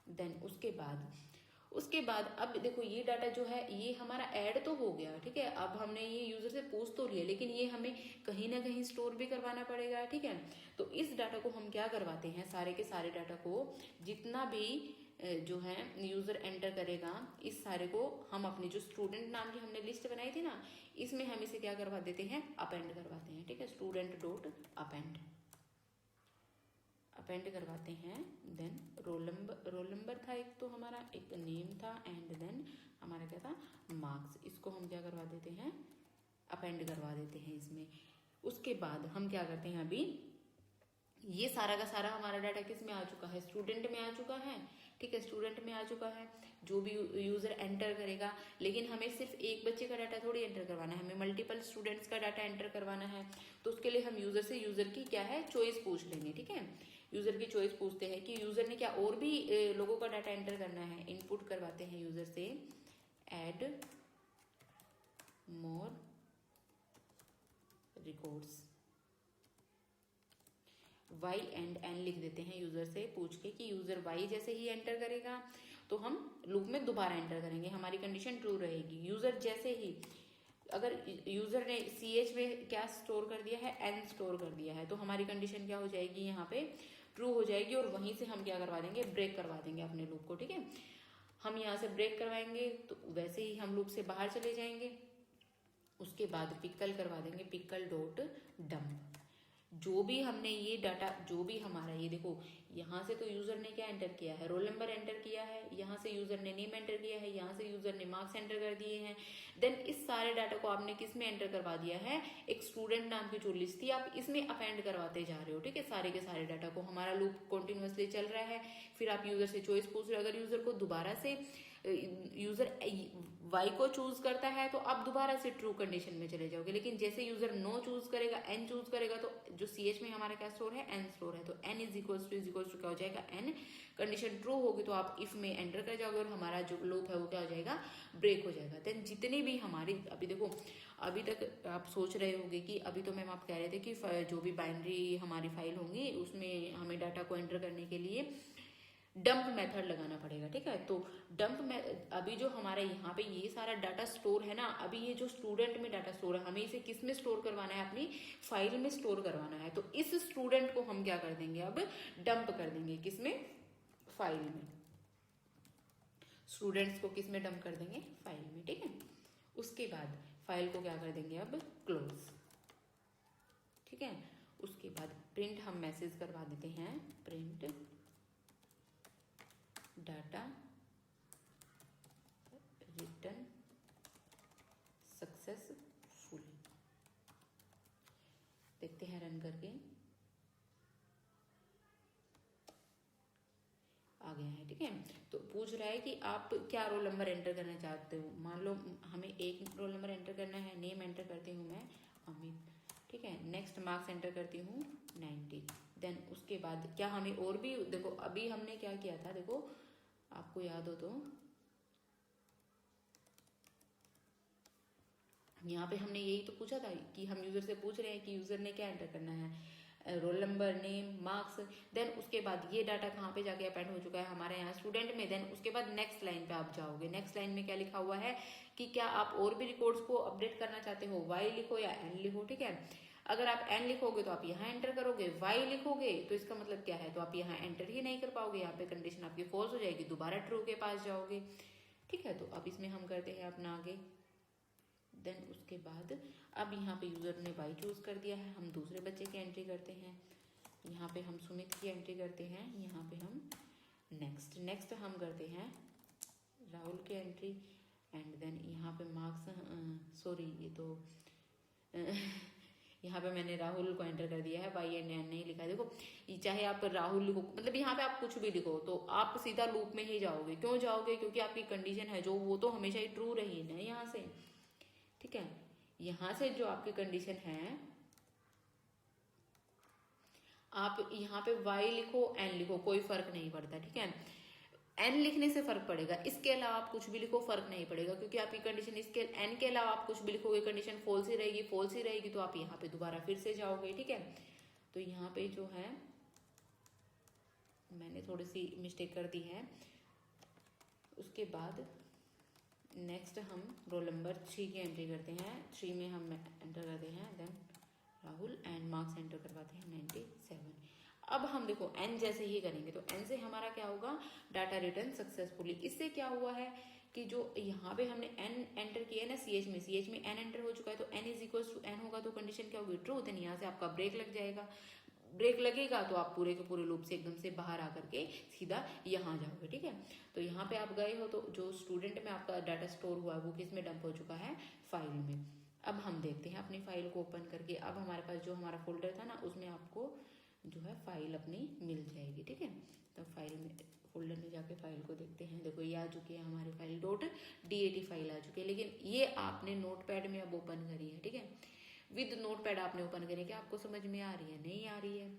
देन उसके बाद अब देखो ये डाटा जो है ये हमारा ऐड तो हो गया, ठीक है। अब हमने ये यूजर से पूछ तो लिया, लेकिन ये हमें कहीं ना कहीं स्टोर भी करवाना पड़ेगा, ठीक है। तो इस डाटा को हम क्या करवाते हैं, सारे के सारे डाटा को जितना भी जो है यूजर एंटर करेगा, इस सारे को हम अपनी जो स्टूडेंट नाम की हमने लिस्ट बनाई थी ना, इसमें हम इसे क्या करवा देते हैं, अपेंड करवाते हैं, ठीक है। अपेंड करवाते हैं। देन रोल नंबर था एक, तो हमारा एक नेम था, एंड देन हमारा क्या था, मार्क्स। इसको हम क्या करवा देते हैं, अपेंड करवा देते हैं इसमें। उसके बाद हम क्या करते हैं, अभी ये सारा का सारा हमारा डाटा किस में आ चुका है, स्टूडेंट में आ चुका है, ठीक है। स्टूडेंट में आ चुका है, जो भी यूजर एंटर करेगा, लेकिन हमें सिर्फ एक बच्चे का डाटा थोड़ी एंटर करवाना है, हमें मल्टीपल स्टूडेंट्स का डाटा एंटर करवाना है। तो उसके लिए हम यूजर से यूजर की क्या है, चॉइस पूछ लेंगे, ठीक है। यूजर की चॉइस पूछते हैं कि यूजर ने क्या और भी लोगों का डाटा एंटर करना है। इनपुट करवाते हैं यूजर से add more records. y and n लिख देते हैं यूजर से पूछ के कि यूजर y जैसे ही एंटर करेगा तो हम लूप में दोबारा एंटर करेंगे, हमारी कंडीशन ट्रू रहेगी। यूजर जैसे ही, अगर यूजर ने ch में क्या स्टोर कर दिया है, n स्टोर कर दिया है, तो हमारी कंडीशन क्या हो जाएगी, यहाँ पे ट्रू हो जाएगी। और वहीं से हम क्या करवा देंगे, ब्रेक करवा देंगे अपने लूप को, ठीक है। हम यहाँ से ब्रेक करवाएंगे तो वैसे ही हम लूप से बाहर चले जाएंगे। उसके बाद पिक्कल करवा देंगे, पिक्कल डॉट डंप। जो भी हमने ये डाटा, जो भी हमारा ये देखो, यहाँ से तो यूजर ने क्या एंटर किया है, रोल नंबर एंटर किया है, यहाँ से यूजर ने नेम एंटर किया है, यहाँ से यूजर ने मार्क्स एंटर कर दिए हैं। देन इस सारे डाटा को आपने किस में एंटर करवा दिया है, एक स्टूडेंट नाम की जो लिस्ट थी आप इसमें अपेंड करवाते जा रहे हो, ठीक है। सारे के सारे डाटा को, हमारा लूप कंटिन्यूअसली चल रहा है। फिर आप यूजर से चॉइस पूछ रहे हो, अगर यूजर को दोबारा से यूजर y को चूज करता है तो आप दोबारा से ट्रू कंडीशन में चले जाओगे। लेकिन जैसे यूजर नो चूज करेगा, n चूज करेगा, तो जो ch में हमारा क्या स्टोर है, n स्टोर है, तो n इज इक्वल्स टू क्या हो जाएगा, n। कंडीशन ट्रू होगी तो आप इफ में एंटर कर जाओगे और हमारा जो लूप है वो क्या हो जाएगा, ब्रेक हो जाएगा। देन जितनी भी हमारी, अभी देखो अभी तक आप सोच रहे होंगे कि अभी तो मैम आप कह रहे थे कि जो भी बाइनरी हमारी फाइल होंगी उसमें हमें डाटा को एंटर करने के लिए डंप मेथड लगाना पड़ेगा, ठीक है। तो डंप में अभी जो हमारा यहाँ पे ये सारा डाटा स्टोर है ना, अभी ये जो स्टूडेंट में डाटा स्टोर है, हमें इसे किस में स्टोर करवाना है, अपनी फाइल में स्टोर करवाना है। तो इस स्टूडेंट को हम क्या कर देंगे, अब डंप कर देंगे, किसमें, फाइल में। स्टूडेंट्स को किस में डंप कर देंगे, फाइल में, ठीक है। उसके बाद फाइल को क्या कर देंगे, अब क्लोज, ठीक है। उसके बाद प्रिंट हम मैसेज करवा देते हैं, प्रिंट डाटा रिटर्न सक्सेसफुली। देखते हैं रन करके, आ गया है, ठीक है। तो पूछ रहा है कि आप क्या रोल नंबर एंटर करना चाहते हो। मान लो हमें एक रोल नंबर एंटर करना है, नेम एंटर करती हूँ मैं अमित, ठीक है। नेक्स्ट मार्क्स एंटर करती हूँ 90। देन उसके बाद क्या हमें और भी, देखो अभी हमने क्या किया था, देखो आपको याद हो तो यहाँ पे हमने यही तो पूछा था कि हम यूजर से पूछ रहे हैं कि यूजर ने क्या एंटर करना है, roll number, name, marks. Then उसके बाद ये डाटा कहाँ पे जाके अपेंड हो चुका है, हमारे यहाँ स्टूडेंट में। देन उसके बाद नेक्स्ट लाइन पे आप जाओगे, नेक्स्ट लाइन में क्या लिखा हुआ है कि क्या आप और भी रिकॉर्ड्स को अपडेट करना चाहते हो, वाई लिखो या एन लिखो, ठीक है। अगर आप एन लिखोगे तो आप यहाँ एंटर करोगे, वाई लिखोगे तो इसका मतलब क्या है, तो आप यहाँ एंटर ही नहीं कर पाओगे, यहाँ पे कंडीशन आपकी फॉल्स हो जाएगी, दोबारा ट्रू के पास जाओगे, ठीक है। तो अब इसमें हम करते हैं अपना आगे। देन उसके बाद अब यहाँ पे यूजर ने वाई चूज कर दिया है, हम दूसरे बच्चे की एंट्री करते हैं, यहाँ पे हम सुमित की एंट्री करते हैं, यहाँ पे हम नेक्स्ट हम करते हैं राहुल की एंट्री। एंड देन यहाँ पे मार्क्स, सॉरी ये तो यहाँ पे मैंने राहुल को एंटर कर दिया है, वाई एंड एन नहीं लिखा है। देखो चाहे आप राहुल लिखो, मतलब यहाँ पे आप कुछ भी लिखो तो आप सीधा लूप में ही जाओगे। क्यों जाओगे, क्योंकि आपकी कंडीशन है जो, वो तो हमेशा ही ट्रू रही है ना यहाँ से, ठीक है। यहाँ से जो आपकी कंडीशन है, आप यहाँ पे y लिखो, n लिखो, कोई फर्क नहीं पड़ता, ठीक है। n लिखने से फर्क पड़ेगा, इसके अलावा आप कुछ भी लिखो फर्क नहीं पड़ेगा, क्योंकि आपकी कंडीशन, इसके n के अलावा आप कुछ भी लिखोगे कंडीशन फॉल्स ही रहेगी, तो आप यहाँ पे दोबारा फिर से जाओगे, ठीक है। तो यहाँ पे जो है मैंने थोड़ी सी मिस्टेक कर दी है। उसके बाद नेक्स्ट हम रोल नंबर 3 की एंट्री करते हैं, 3 में हम एंटर करते हैं, then Rahul and marks enter करवाते हैं 97। अब हम देखो n जैसे ही करेंगे तो n से हमारा क्या होगा, डाटा रिटर्न सक्सेसफुली। इससे क्या हुआ है कि जो यहाँ पे हमने n एंटर किया है ना ch में n एंटर हो चुका है, तो n is equal to n होगा, तो कंडीशन क्या होगी, ट्रू। देन यहाँ से आपका ब्रेक लग जाएगा, ब्रेक लगेगा तो आप पूरे के पूरे लूप से एकदम से बाहर आकर के सीधा यहाँ जाओगे, ठीक है। तो यहाँ पे आप गए हो तो जो स्टूडेंट में आपका डाटा स्टोर हुआ है वो किस में डंप हो चुका है, फाइल में। अब हम देखते हैं अपनी फाइल को ओपन करके। अब हमारे पास जो हमारा फोल्डर था ना, उसमें आपको जो है फाइल अपनी मिल जाएगी, ठीक है। तो फाइल में, फोल्डर में जाके फाइल को देखते हैं। देखो ये आ चुकी है हमारी फाइल, .dat फाइल आ चुकी है, लेकिन ये आपने नोटपैड में अब ओपन करी है, ठीक है। विद नोटपैड आपने ओपन करी, क्या आपको समझ में आ रही है, नहीं आ रही है।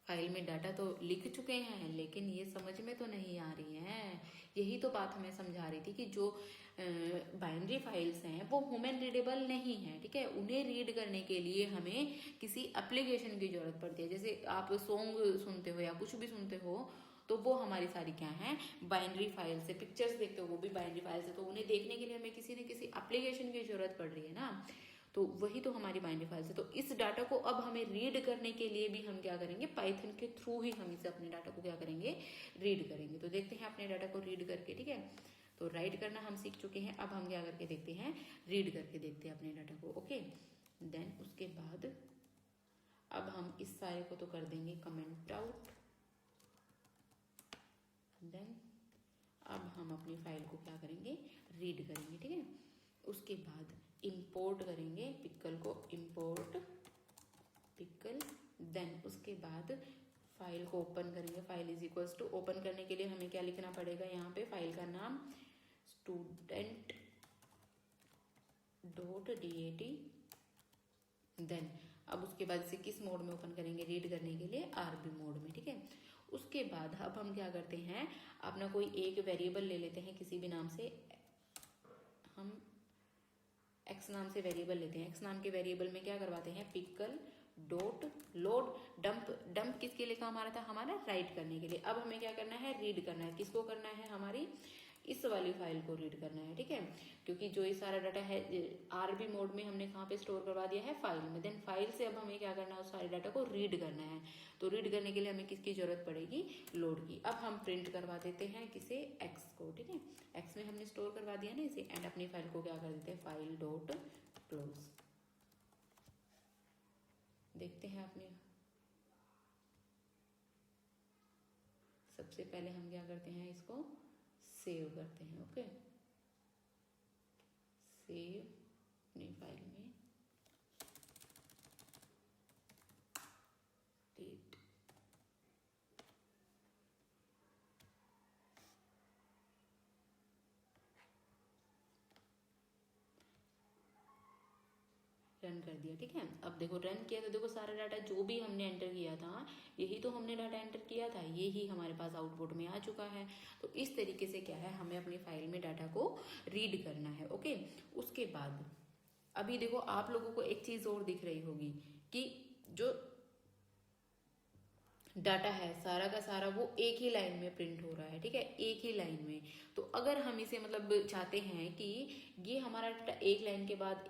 फाइल में डाटा तो लिख चुके हैं, लेकिन ये समझ में तो नहीं आ रही है। यही तो बात हमें समझा रही थी कि जो बाइनरी फाइल्स हैं वो ह्यूमन रीडेबल नहीं है, ठीक है। उन्हें रीड करने के लिए हमें किसी एप्लीकेशन की जरूरत पड़ती है। जैसे आप सॉन्ग सुनते हो या कुछ भी सुनते हो, तो वो हमारी सारी क्या है, बाइनरी फाइल से। पिक्चर्स देखते हो वो भी बाइनरी फाइल से, तो उन्हें देखने के लिए हमें किसी न किसी एप्लीकेशन की जरूरत पड़ रही है ना, तो वही तो हमारी बाइनरी फाइल है। तो इस डाटा को अब हमें रीड करने के लिए भी हम क्या करेंगे, पाइथन के थ्रू ही हम इसे अपने डाटा को क्या करेंगे, रीड करेंगे। तो देखते हैं अपने डाटा को रीड करके, ठीक है। तो राइट करना हम सीख चुके हैं, अब हम क्या करके देखते हैं, रीड करके देखते हैं अपने डाटा को, ओके। देन उसके बाद अब हम इस सारे को तो कर देंगे कमेंट आउट। देन अब हम अपनी फाइल को क्या करेंगे, रीड करेंगे, ठीक है। उसके बाद इंपोर्ट करेंगे पिकल को, इंपोर्ट पिकल। देन उसके बाद फाइल को ओपन करेंगे, file is equals to, open करने के लिए हमें क्या लिखना पड़ेगा, यहाँ पे फाइल का नाम student.dat। देन अब उसके बाद इसे किस मोड में ओपन करेंगे, रीड करने के लिए आरबी मोड में, ठीक है। उसके बाद अब हम क्या करते हैं, अपना कोई एक वेरिएबल ले लेते हैं किसी भी नाम से। हम एक्स नाम से वेरिएबल लेते हैं, एक्स नाम के वेरिएबल में क्या करवाते हैं, pickle dot load dump. Dump किसके लिए काम आ रहा था? हमारा राइट करने के लिए। अब हमें क्या करना है? रीड करना है। किसको करना है? हमारी इस वाली फाइल को रीड करना है, ठीक है। क्योंकि जो ये सारा डाटा है आरबी मोड में हमने कहाँ पे स्टोर करवा दिया है? फाइल में। देन फाइल से अब हमें क्या करना है? उस सारे डाटा को रीड करना है। तो रीड करने के लिए हमें किसकी जरूरत पड़ेगी? लोड की। अब हम प्रिंट करवा देते हैं किसे? एक्स को, ठीक है। एक्स में हमने स्टोर करवा दिया ना इसे, एंड अपनी फाइल को क्या कर देते हैं? File dot close. देखते हैं आपने, सबसे पहले हम क्या करते हैं? इसको सेव करते हैं, ओके। सेव अपनी फाइल में, डेट, रन कर दिया, ठीक है। अब देखो रन किया तो देखो सारा डाटा जो भी हमने एंटर किया था, यही तो हमने डाटा एंटर किया था, यही हमारे पास आउटपुट में आ चुका है। तो इस तरीके से क्या है, हमें अपनी फाइल में डाटा को रीड करना है, ओके। उसके बाद अभी देखो आप लोगों को एक चीज और दिख रही होगी कि जो डाटा है सारा का सारा वो एक ही लाइन में प्रिंट हो रहा है, ठीक है, एक ही लाइन में। तो अगर हम इसे मतलब चाहते हैं कि ये हमारा डाटा एक लाइन के बाद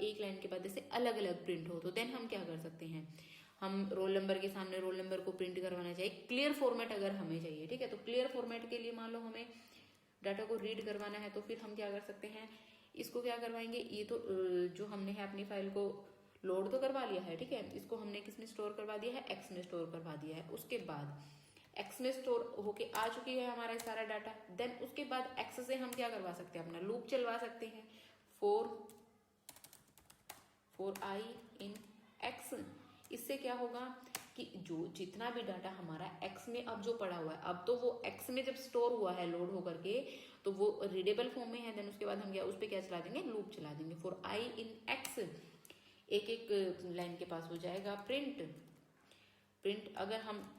जैसे अलग अलग प्रिंट हो, तो देन हम क्या कर सकते हैं? हम रोल नंबर के सामने रोल नंबर को प्रिंट करवाना चाहिए। क्लियर फॉर्मेट अगर हमें चाहिए, ठीक है, तो क्लियर फॉर्मेट के लिए मान लो हमें डाटा को रीड करवाना है, तो फिर हम क्या कर सकते हैं? इसको क्या करवाएंगे? ये तो जो हमने है अपनी फाइल को लोड तो करवा लिया है, ठीक है। इसको हमने किस में स्टोर करवा दिया है? एक्स में स्टोर करवा दिया है। उसके बाद एक्स में स्टोर होके आ चुकी है हमारा सारा डाटा। देन उसके बाद एक्स से हम क्या करवा सकते हैं? अपना लूप चलवा सकते हैं, फोर आई इन एक्स। इससे क्या होगा कि जो जितना भी डाटा हमारा एक्स में अब जो पड़ा हुआ है, अब तो वो एक्स में जब स्टोर हुआ है लोड होकर के, तो वो रीडेबल फॉर्म में है। देन उसके बाद हम क्या उस पर क्या चला देंगे? लूप चला देंगे। फॉर आई इन एक्स, एक एक लाइन के पास हो जाएगा प्रिंट। अगर हम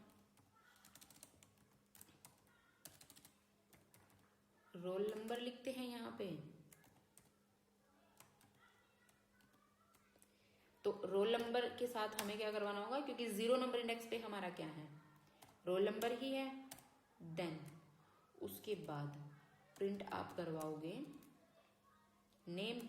रोल नंबर लिखते हैं यहाँ पे, तो रोल नंबर के साथ हमें क्या करवाना होगा? क्योंकि 0 नंबर इंडेक्स पे हमारा क्या है? रोल नंबर ही है। देन उसके बाद प्रिंट आप करवाओगे नेम,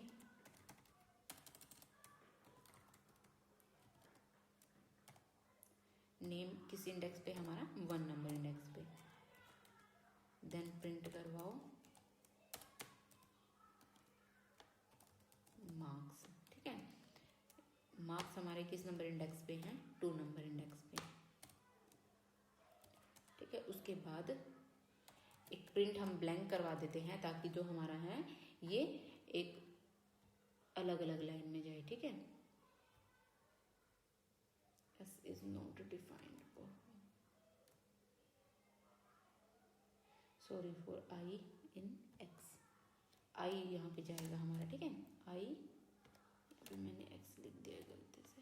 किस इंडेक्स पे? हमारा 1 नंबर इंडेक्स पे। देन प्रिंट करवाओ मार्क्स, ठीक है। मार्क्स हमारे किस नंबर इंडेक्स पे हैं? 2 नंबर इंडेक्स पे, ठीक है। उसके बाद एक प्रिंट हम ब्लैंक करवा देते हैं, ताकि जो हमारा है ये एक अलग अलग लाइन में जाए, ठीक है। S is not defined for, sorry, for I in X। I यहाँ पे जाएगा हमारा, ठीक है। I, अभी मैंने X लिख दिया गलती से,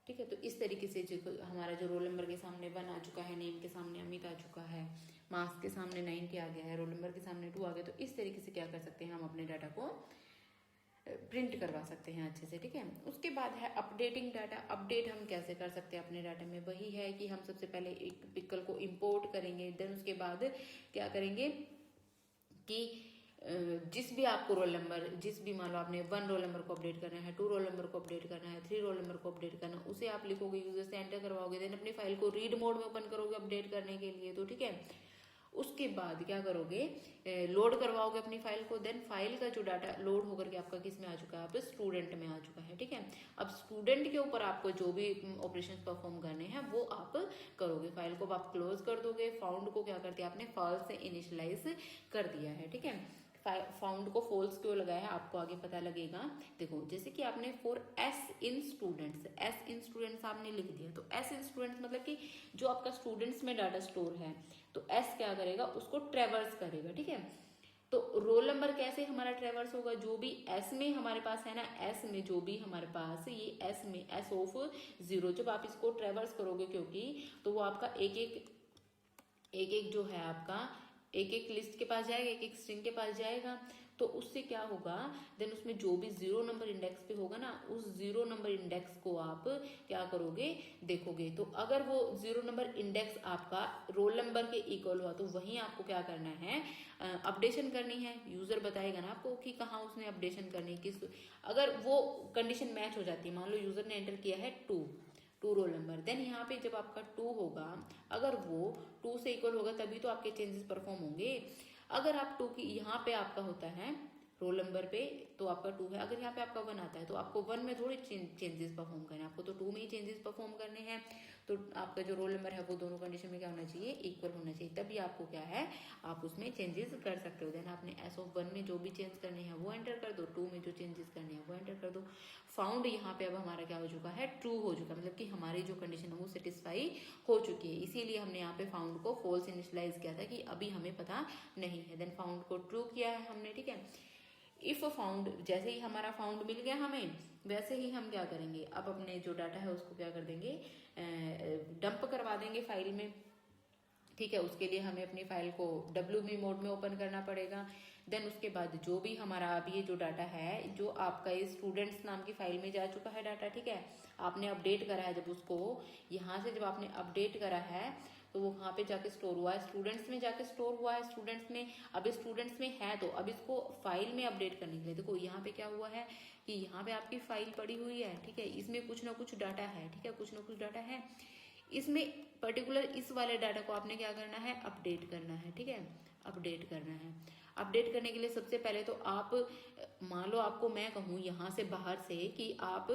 ठीक है। तो इस तरीके से जो हमारा जो रोल नंबर के सामने 1 आ चुका है, नेम के सामने अमित आ चुका है, मार्क्स के सामने 90 आ गया है, रोल नंबर के सामने 2 आ गया। तो इस तरीके से क्या कर सकते हैं? हम अपने डाटा को प्रिंट करवा सकते हैं अच्छे से, ठीक है। उसके बाद है अपडेटिंग डाटा। अपडेट हम कैसे कर सकते हैं अपने डाटा में? वही है कि हम सबसे पहले एक पिकल को इंपोर्ट करेंगे। देन उसके बाद क्या करेंगे कि जिस भी आपको रोल नंबर, जिस भी मान लो आपने 1 रोल नंबर को अपडेट करना है, 2 रोल नंबर को अपडेट करना है, 3 रोल नंबर को अपडेट करना है, उसे आप लिखोगे, यूजर से एंटर करवाओगे। देन अपनी फाइल को रीड मोड में ओपन करोगे अपडेट करने के लिए, तो ठीक है। उसके बाद क्या करोगे? लोड करवाओगे अपनी फाइल को। देन फाइल का जो डाटा लोड होकर के आपका किस में आ चुका है? आप स्टूडेंट में आ चुका है, ठीक है। अब स्टूडेंट के ऊपर आपको जो भी ऑपरेशंस परफॉर्म करने हैं वो आप करोगे। फाइल को आप क्लोज कर दोगे। फाउंड को क्या करते हैं आपने? फॉल्स से इनिशियलाइज कर दिया है, ठीक है। फाउंड को फॉल्स क्यों लगाया है आपको आगे पता लगेगा। देखो जैसे कि आपने फॉर एस इन स्टूडेंट्स आपने लिख दिया, तो एस इन स्टूडेंट्स मतलब कि जो आपका स्टूडेंट्स में डाटा स्टोर है, तो एस क्या करेगा? उसको ट्रेवर्स करेगा, ठीक है। तो रोल नंबर कैसे हमारा ट्रेवर्स होगा? जो भी एस में हमारे पास है ना, एस में जो भी हमारे पास ये एस में एस ऑफ 0, जब आप इसको ट्रेवर्स करोगे, क्योंकि तो वो आपका एक एक जो है आपका एक एक लिस्ट के पास जाएगा, एक एक स्ट्रिंग के पास जाएगा, तो उससे क्या होगा, देन उसमें जो भी 0 नंबर इंडेक्स पे होगा ना, उस 0 नंबर इंडेक्स को आप क्या करोगे, देखोगे। तो अगर वो 0 नंबर इंडेक्स आपका रोल नंबर के इक्वल हुआ तो वहीं आपको क्या करना है, अपडेशन करनी है। यूजर बताएगा ना आपको कि कहाँ उसने अपडेशन करनी, किस, अगर वो कंडीशन मैच हो जाती है, मान लो यूजर ने एंटर किया है 2 रोल नंबर, देन यहाँ पे जब आपका 2 होगा, अगर वो 2 से इक्वल होगा तभी तो आपके चेंजेस परफॉर्म होंगे। अगर आप 2 की यहाँ पे आपका होता है रोल नंबर पे तो आपका 2 है, अगर यहाँ पे आपका 1 आता है तो आपको 1 में थोड़ी चेंजेस परफॉर्म करने हैं, आपको तो 2 में ही चेंजेस परफॉर्म करने हैं। तो आपका जो रोल नंबर है वो दोनों कंडीशन में क्या होना चाहिए, इक्वल होना चाहिए, तभी आपको क्या है, आप उसमें चेंजेस कर सकते हो। देन आपने S(1) में जो भी चेंज करने हैं वो एंटर कर दो, 2 में जो चेंजेस करने हैं वो एंटर कर दो। फाउंड यहाँ पे अब हमारा क्या हो चुका है, ट्रू हो चुका, मतलब कि हमारी जो कंडीशन है वो सेटिस्फाई हो चुकी है। इसीलिए हमने यहाँ पे फाउंड को फॉल्स इनिशियलाइज किया था कि अभी हमें पता नहीं है, देन फाउंड को ट्रू किया है हमने, ठीक है। इफ फाउंड, जैसे ही हमारा फाउंड मिल गया हमें, वैसे ही हम क्या करेंगे, अब अपने जो डाटा है उसको क्या कर देंगे, डंप करवा देंगे फाइल में, ठीक है। उसके लिए हमें अपनी फाइल को WB मोड में ओपन करना पड़ेगा। देन उसके बाद जो भी हमारा अब ये जो डाटा है, जो आपका ये स्टूडेंट्स नाम की फाइल में जा चुका है डाटा, ठीक है, आपने अपडेट करा है, जब उसको यहाँ से जब आपने अपडेट करा है तो वो वहाँ पे जाके स्टोर हुआ है, स्टूडेंट्स में जाके स्टोर हुआ है, स्टूडेंट्स में। अब स्टूडेंट्स में है तो अब इसको फाइल में अपडेट करने के लिए देखो यहाँ पे क्या हुआ है कि यहाँ पे आपकी फाइल पड़ी हुई है, ठीक है, इसमें कुछ ना कुछ डाटा है, ठीक है, कुछ ना कुछ डाटा है, इसमें पर्टिकुलर इस वाले डाटा को आपने क्या करना है, अपडेट करना है, ठीक है, अपडेट करना है। अपडेट करने के लिए सबसे पहले तो आप, मान लो आपको मैं कहूँ यहाँ से बाहर से कि आप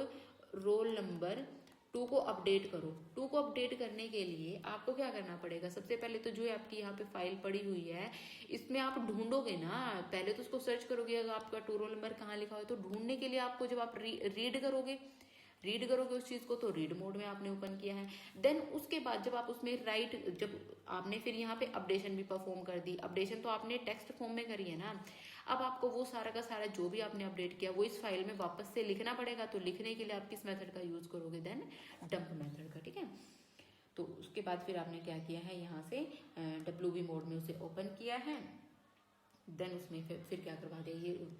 रोल नंबर 2 को अपडेट करो, 2 को अपडेट करने के लिए आपको क्या करना पड़ेगा, सबसे पहले तो जो आपकी यहाँ पे फाइल पड़ी हुई है इसमें आप ढूंढोगे ना, पहले तो उसको सर्च करोगे, अगर आपका 2 रोल नंबर कहाँ लिखा हो, तो ढूंढने के लिए आपको जब आप रीड करोगे उस चीज को, तो रीड मोड में आपने ओपन किया है। देन उसके बाद जब आप उसमें राइट, जब आपने फिर यहाँ पे अपडेशन भी परफॉर्म कर दी, अपडेशन तो आपने टेक्स्ट फॉर्म में करी है ना, अब आपको वो सारा का सारा जो भी आपने अपडेट किया वो इस फाइल में वापस से लिखना पड़ेगा। तो लिखने के लिए आप किस मेथड का यूज करोगे, देन डंप मेथड का, ठीक है। तो उसके बाद फिर आपने क्या किया है, यहाँ से WB मोड में उसे ओपन किया है, देन उसमें फिर क्या करवा दिया,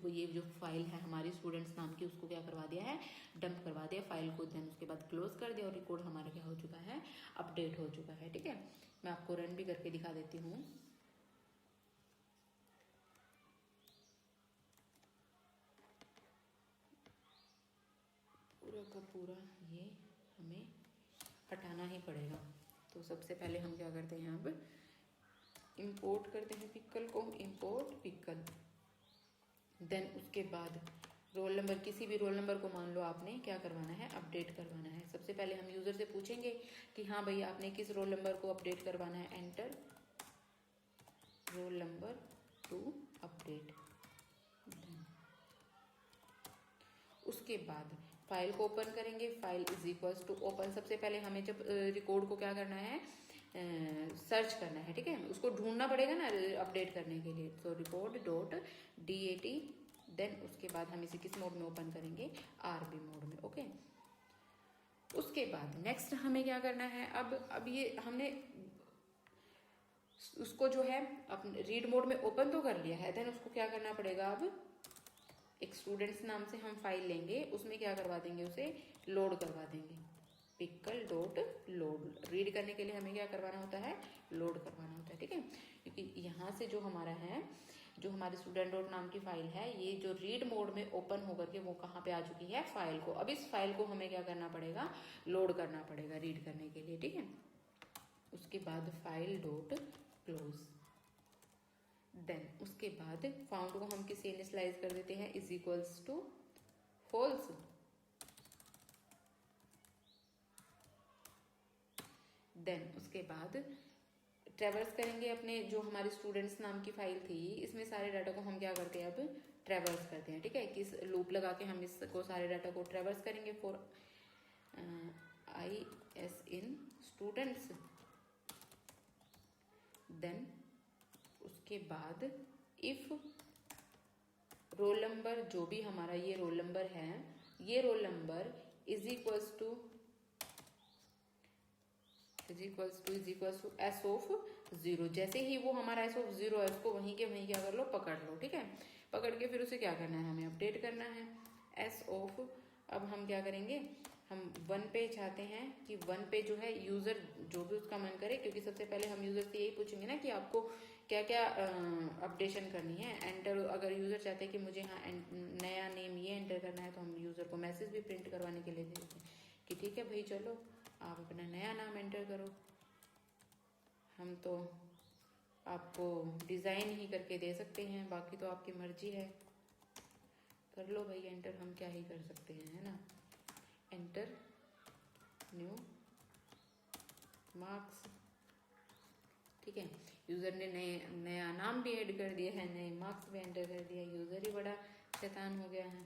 ये जो फाइल है हमारी स्टूडेंट्स नाम की, उसको क्या करवा दिया है, डंप करवा दिया फाइल को। देन उसके बाद क्लोज कर दिया और रिकॉर्ड हमारा क्या हो चुका है, अपडेट हो चुका है, ठीक है। मैं आपको रन भी करके दिखा देती हूँ। पूरा का पूरा ये हमें हटाना ही पड़ेगा। तो सबसे पहले हम क्या करते हैं, अब इंपोर्ट करते हैं पिकल को, इंपोर्ट पिकल। देन उसके बाद रोल नंबर, किसी भी रोल नंबर को मान लो आपने क्या करवाना है, अपडेट करवाना है। सबसे पहले हम यूजर से पूछेंगे कि हाँ भाई आपने किस रोल नंबर को अपडेट करवाना है, enter roll number to update. उसके बाद फाइल को ओपन करेंगे, file is equals to open. सबसे पहले हमें जब रिकॉर्ड को क्या करना है, सर्च करना है, ठीक है, उसको ढूंढना पड़ेगा ना अपडेट करने के लिए। तो record.dat, देन उसके बाद हम इसे किस मोड में ओपन करेंगे, RB मोड में, ओके। उसके बाद नेक्स्ट हमें क्या करना है, अब ये हमने उसको जो है अपने रीड मोड में ओपन तो कर लिया है, देन उसको क्या करना पड़ेगा, अब एक स्टूडेंट्स नाम से हम फाइल लेंगे, उसमें क्या करवा देंगे, उसे लोड करवा देंगे, pickle.load। रीड करने के लिए हमें क्या करवाना होता है, लोड करवाना होता है, ठीक है। क्योंकि यहाँ से जो हमारा है, जो हमारे स्टूडेंट डॉट नाम की फाइल है, ये जो रीड मोड में ओपन होकर के वो कहाँ पे आ चुकी है, फाइल को। अब इस फाइल को हमें क्या करना पड़ेगा, लोड करना पड़ेगा रीड करने के लिए, ठीक है। उसके बाद फाइल डॉट क्लोज। देन उसके बाद फाउंड को हम किसे इनिशियलाइज कर देते हैं, is equals to false. Then उसके बाद ट्रेवर्स करेंगे अपने जो हमारे स्टूडेंट्स नाम की फाइल थी, इसमें सारे डाटा को हम क्या करते हैं, अब ट्रेवर्स करते हैं, ठीक है। किस लूप लगा के हम इसको सारे डाटा को ट्रेवर्स करेंगे, for IS in students. Then उसके बाद इफ रोल नंबर, जो भी हमारा ये रोल नंबर है, ये roll number is equals to is equals to S of 0। जैसे ही वो हमारा एस ऑफ 0 है उसको वहीं के वहीं क्या कर लो, पकड़ लो, ठीक है। पकड़ के फिर उसे क्या करना है, हमें अपडेट करना है एस ऑफ। अब हम क्या करेंगे, हम 1 पे चाहते हैं कि 1 पे जो है यूजर जो भी उसका मन करे, क्योंकि सबसे पहले हम यूजर से यही पूछेंगे ना कि आपको क्या क्या अपडेशन करनी है। एंटर, अगर यूजर चाहते हैं कि मुझे हाँ नया नेम ये एंटर करना है, तो हम यूजर को मैसेज भी प्रिंट करवाने के लिए देते हैं कि ठीक है भाई चलो आप अपना नया नाम एंटर करो। हम तो आपको डिज़ाइन ही करके दे सकते हैं, बाकी तो आपकी मर्जी है, कर लो भाई एंटर, हम क्या ही कर सकते हैं, है ना। एंटर न्यू मार्क्स, ठीक है। यूज़र ने नया नाम भी ऐड कर दिया है, नए मार्क्स भी एंटर कर दिया, यूज़र ही बड़ा शैतान हो गया है।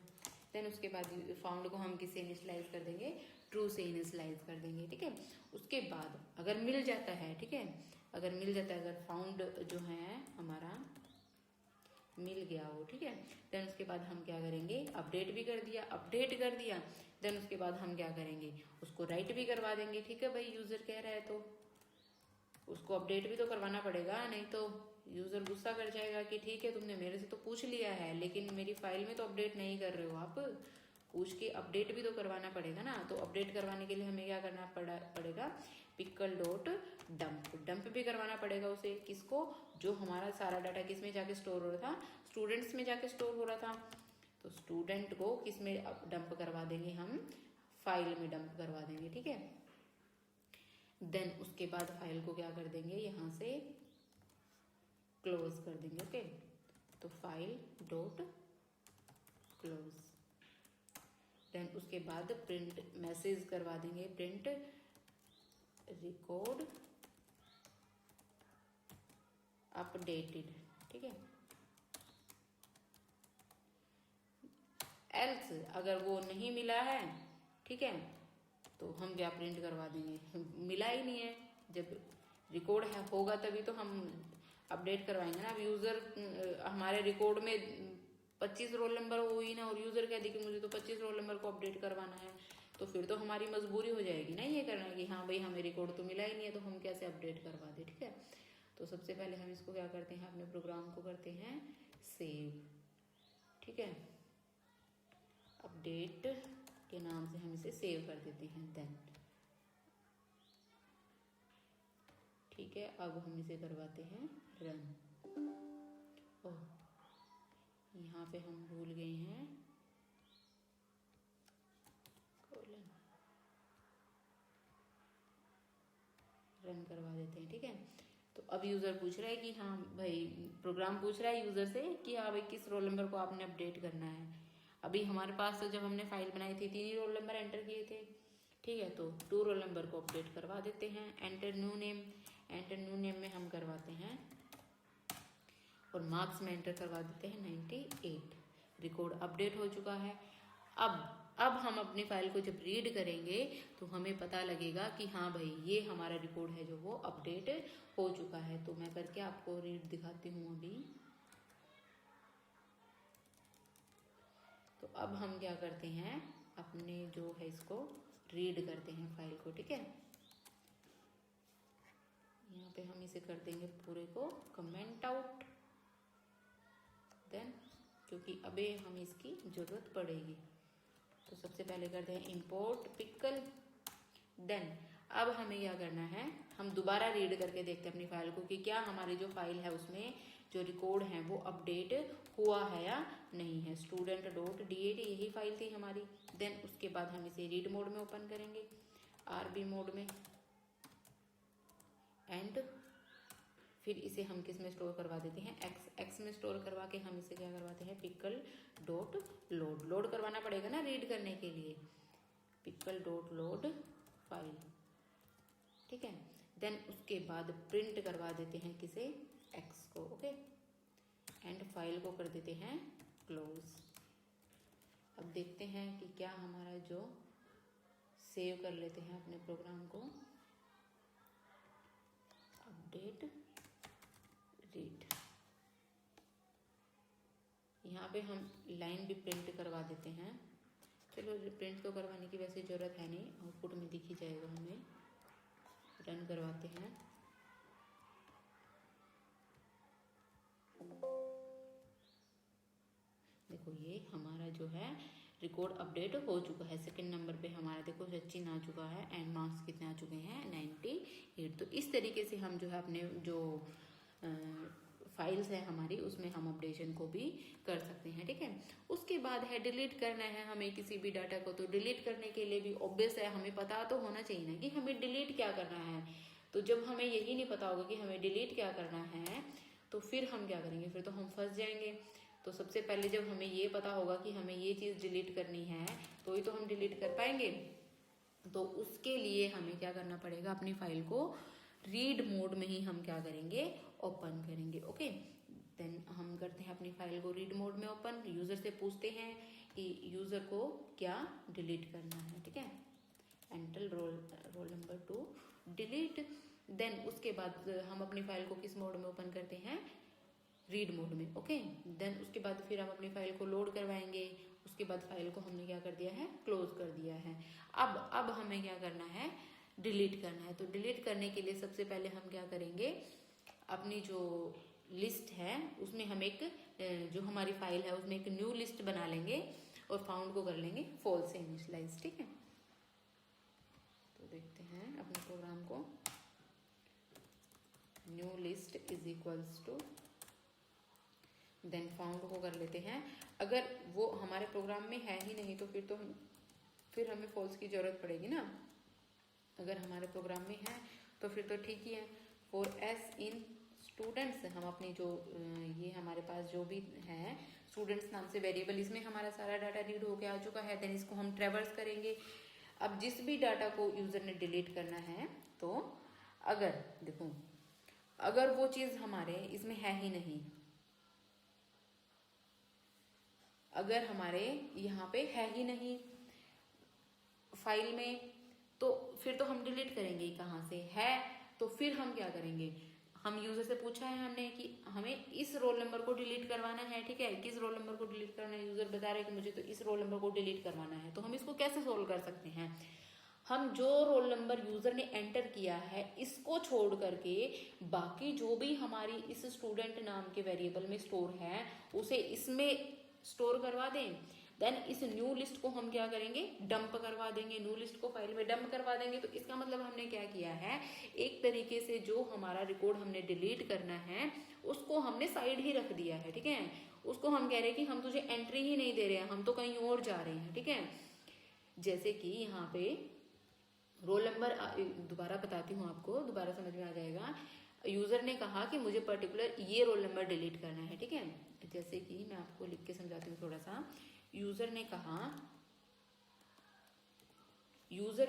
देन उसके बाद फाउंड को हम किससे इनिशियलाइज कर देंगे, ट्रू से इनिशियलाइज कर देंगे, ठीक है। उसके बाद अगर मिल जाता है, ठीक है, अगर मिल जाता है, अगर फाउंड जो है हमारा मिल गया वो, ठीक है, देन उसके बाद हम क्या करेंगे, अपडेट भी कर दिया, अपडेट कर दिया, देन उसके बाद हम क्या करेंगे, उसको राइट भी करवा देंगे, ठीक है भाई, यूजर कह रहा है तो उसको अपडेट भी तो करवाना पड़ेगा, नहीं तो यूजर गुस्सा कर जाएगा कि ठीक है तुमने मेरे से तो पूछ लिया है लेकिन मेरी फाइल में तो अपडेट नहीं कर रहे हो आप, पूछ के अपडेट भी तो करवाना पड़ेगा ना। तो अपडेट करवाने के लिए हमें क्या करना पड़ेगा, पिकल डॉट डंप, डंप भी करवाना पड़ेगा उसे, किसको, जो हमारा सारा डाटा किस में जाके स्टोर हो रहा था, स्टूडेंट्स में जाके स्टोर हो रहा था, तो स्टूडेंट को किस में डंप करवा देंगे, हम फाइल में डंप करवा देंगे, ठीक है। देन उसके बाद फाइल को क्या कर देंगे, यहाँ से क्लोज कर देंगे, ओके। तो फाइल डॉट क्लोज, देन उसके बाद प्रिंट मैसेज करवा देंगे, प्रिंट रिकॉर्ड अपडेटेड, ठीक है। एल्स अगर वो नहीं मिला है, ठीक है, तो हम क्या प्रिंट करवा देंगे, मिला ही नहीं है, जब रिकॉर्ड है होगा तभी तो हम अपडेट करवाएंगे ना। अब यूजर हमारे रिकॉर्ड में 25 रोल नंबर हुई ना, और यूजर कह दी कि मुझे तो 25 रोल नंबर को अपडेट करवाना है, तो फिर तो हमारी मजबूरी हो जाएगी ना ये करना कि हाँ भाई हमें रिकॉर्ड तो मिला ही नहीं है, तो हम कैसे अपडेट करवा दे, ठीक है। तो सबसे पहले हम इसको क्या करते हैं, अपने प्रोग्राम को करते हैं सेव, ठीक है, अपडेट के नाम से हम इसे सेव कर देते हैं। देन ठीक है, अब हम इसे करवाते हैं रन। ओह, यहाँ पे हम भूल गए हैं कोलन, रन करवा देते हैं, ठीक है। तो अब यूजर पूछ रहा है कि हाँ भाई, प्रोग्राम पूछ रहा है यूजर से कि हाँ भाई किस रोल नंबर को आपने अपडेट करना है। अभी हमारे पास तो जब हमने फाइल बनाई थी 3 ही रोल नंबर एंटर किए थे, ठीक है, तो 2 रोल नंबर को अपडेट करवा देते हैं। Enter new name, enter new name में हम करवाते हैं और मार्क्स में एंटर करवा देते हैं 98। रिकॉर्ड अपडेट हो चुका है। अब हम अपनी फाइल को जब रीड करेंगे तो हमें पता लगेगा कि हाँ भाई ये हमारा रिकॉर्ड है जो वो अपडेट हो चुका है। तो मैं करके आपको रीड दिखाती हूँ अभी। तो अब हम क्या करते हैं, अपने जो है इसको रीड करते हैं फाइल को, ठीक है। यहाँ पे हम इसे कर देंगे पूरे को कमेंट आउट। देन क्योंकि अबे हमें इसकी जरूरत पड़ेगी, तो सबसे पहले करते हैं इंपोर्ट पिकल। देन अब हमें क्या करना है, हम दोबारा रीड करके देखते हैं अपनी फाइल को कि क्या हमारी जो फाइल है उसमें जो रिकॉर्ड है वो अपडेट हुआ है या नहीं है। student.dat यही फाइल थी हमारी। देन उसके बाद हम इसे रीड मोड में ओपन करेंगे, RB मोड में, एंड फिर इसे हम किस में स्टोर करवा देते हैं, एक्स में स्टोर करवा के हम इसे क्या करवाते हैं, पिकल डॉट लोड। लोड करवाना पड़ेगा ना रीड करने के लिए, पिकल डॉट लोड फाइल, ठीक है। देन उसके बाद प्रिंट करवा देते हैं किसे, एक्स को, ओके। एंड फाइल को कर देते हैं क्लोज। अब देखते हैं कि क्या हमारा जो सेव कर लेते हैं अपने प्रोग्राम को, अपडेट रीड। यहाँ पे हम लाइन भी प्रिंट करवा देते हैं। चलो प्रिंट तो करवाने की वैसे ज़रूरत है नहीं, आउटपुट में दिख ही जाएगा हमें। रन करवाते हैं। देखो ये हमारा जो है रिकॉर्ड अपडेट हो चुका है। सेकंड नंबर पे हमारा देखो सचिन आ चुका है एंड मार्क्स कितने आ चुके हैं 98। तो इस तरीके से हम जो है अपने जो फाइल्स है हमारी उसमें हम अपडेशन को भी कर सकते हैं, ठीक है। उसके बाद है डिलीट करना है हमें किसी भी डाटा को। तो डिलीट करने के लिए भी ऑब्वियस है, हमें पता तो होना चाहिए ना कि हमें डिलीट क्या करना है। तो जब हमें यही नहीं पता होगा कि हमें डिलीट क्या करना है तो फिर हम क्या करेंगे, फिर तो हम फंस जाएंगे। तो सबसे पहले जब हमें ये पता होगा कि हमें ये चीज़ डिलीट करनी है तो ही तो हम डिलीट कर पाएंगे। तो उसके लिए हमें क्या करना पड़ेगा, अपनी फाइल को रीड मोड में ही हम क्या करेंगे, ओपन करेंगे। ओके, देन हम करते हैं अपनी फाइल को रीड मोड में ओपन। यूजर से पूछते हैं कि यूजर को क्या डिलीट करना है, ठीक है। Enter roll number 2 delete. Then उसके बाद हम अपनी फाइल को किस मोड में ओपन करते हैं, रीड मोड में। ओके, देन उसके बाद फिर हम अपनी फाइल को लोड करवाएंगे। उसके बाद फाइल को हमने क्या कर दिया है, क्लोज कर दिया है। अब हमें क्या करना है, डिलीट करना है। तो डिलीट करने के लिए सबसे पहले हम क्या करेंगे, अपनी जो लिस्ट है उसमें हम एक जो हमारी फाइल है उसमें एक न्यू लिस्ट बना लेंगे और फाउंड को कर लेंगे फॉल्स से इनिशियलाइज, ठीक है। तो देखते हैं अपने प्रोग्राम को, new list is equals to, then found को कर लेते हैं। अगर वो हमारे प्रोग्राम में है ही नहीं तो फिर हमें फॉल्स की जरूरत पड़ेगी ना। अगर हमारे प्रोग्राम में है तो फिर तो ठीक ही है। फॉर एस इन स्टूडेंट्स, हम अपनी जो ये हमारे पास जो भी है स्टूडेंट्स नाम से वेरिएबल, इसमें हमारा सारा डाटा रीड होके आ चुका है। देन इसको हम ट्रेवर्स करेंगे। अब जिस भी डाटा को यूजर ने डिलीट करना है तो अगर देखो, अगर वो चीज हमारे इसमें है ही नहीं, अगर हमारे यहाँ पे है ही नहीं फाइल में, तो फिर तो हम डिलीट करेंगे ही कहाँ से है। तो फिर हम क्या करेंगे, हम यूजर से पूछा है हमने कि हमें इस रोल नंबर को डिलीट करवाना है, ठीक है। किस रोल नंबर को डिलीट करना है, यूजर बता रहे हैं कि मुझे तो इस रोल नंबर को डिलीट करवाना है। तो हम इसको कैसे सोल्व कर सकते हैं, हम जो रोल नंबर यूजर ने एंटर किया है इसको छोड़ करके बाकी जो भी हमारी इस स्टूडेंट नाम के वेरिएबल में स्टोर है उसे इसमें स्टोर करवा दें। देन इस न्यू लिस्ट को हम क्या करेंगे, डंप करवा देंगे। न्यू लिस्ट को फाइल में डंप करवा देंगे। तो इसका मतलब हमने क्या किया है, एक तरीके से जो हमारा रिकॉर्ड हमने डिलीट करना है उसको हमने साइड ही रख दिया है, ठीक है। उसको हम कह रहे हैं कि हम तुझे एंट्री ही नहीं दे रहे हैं, हम तो कहीं और जा रहे हैं, ठीक है। जैसे कि यहाँ पे रोल नंबर, दोबारा बताती हूँ आपको, दोबारा समझ में आ जाएगा। यूजर ने कहा कि मुझे पर्टिकुलर ये रोल नंबर डिलीट करना है, ठीक है। जैसे कि मैं आपको लिख के समझाती हूँ थोड़ा सा। यूजर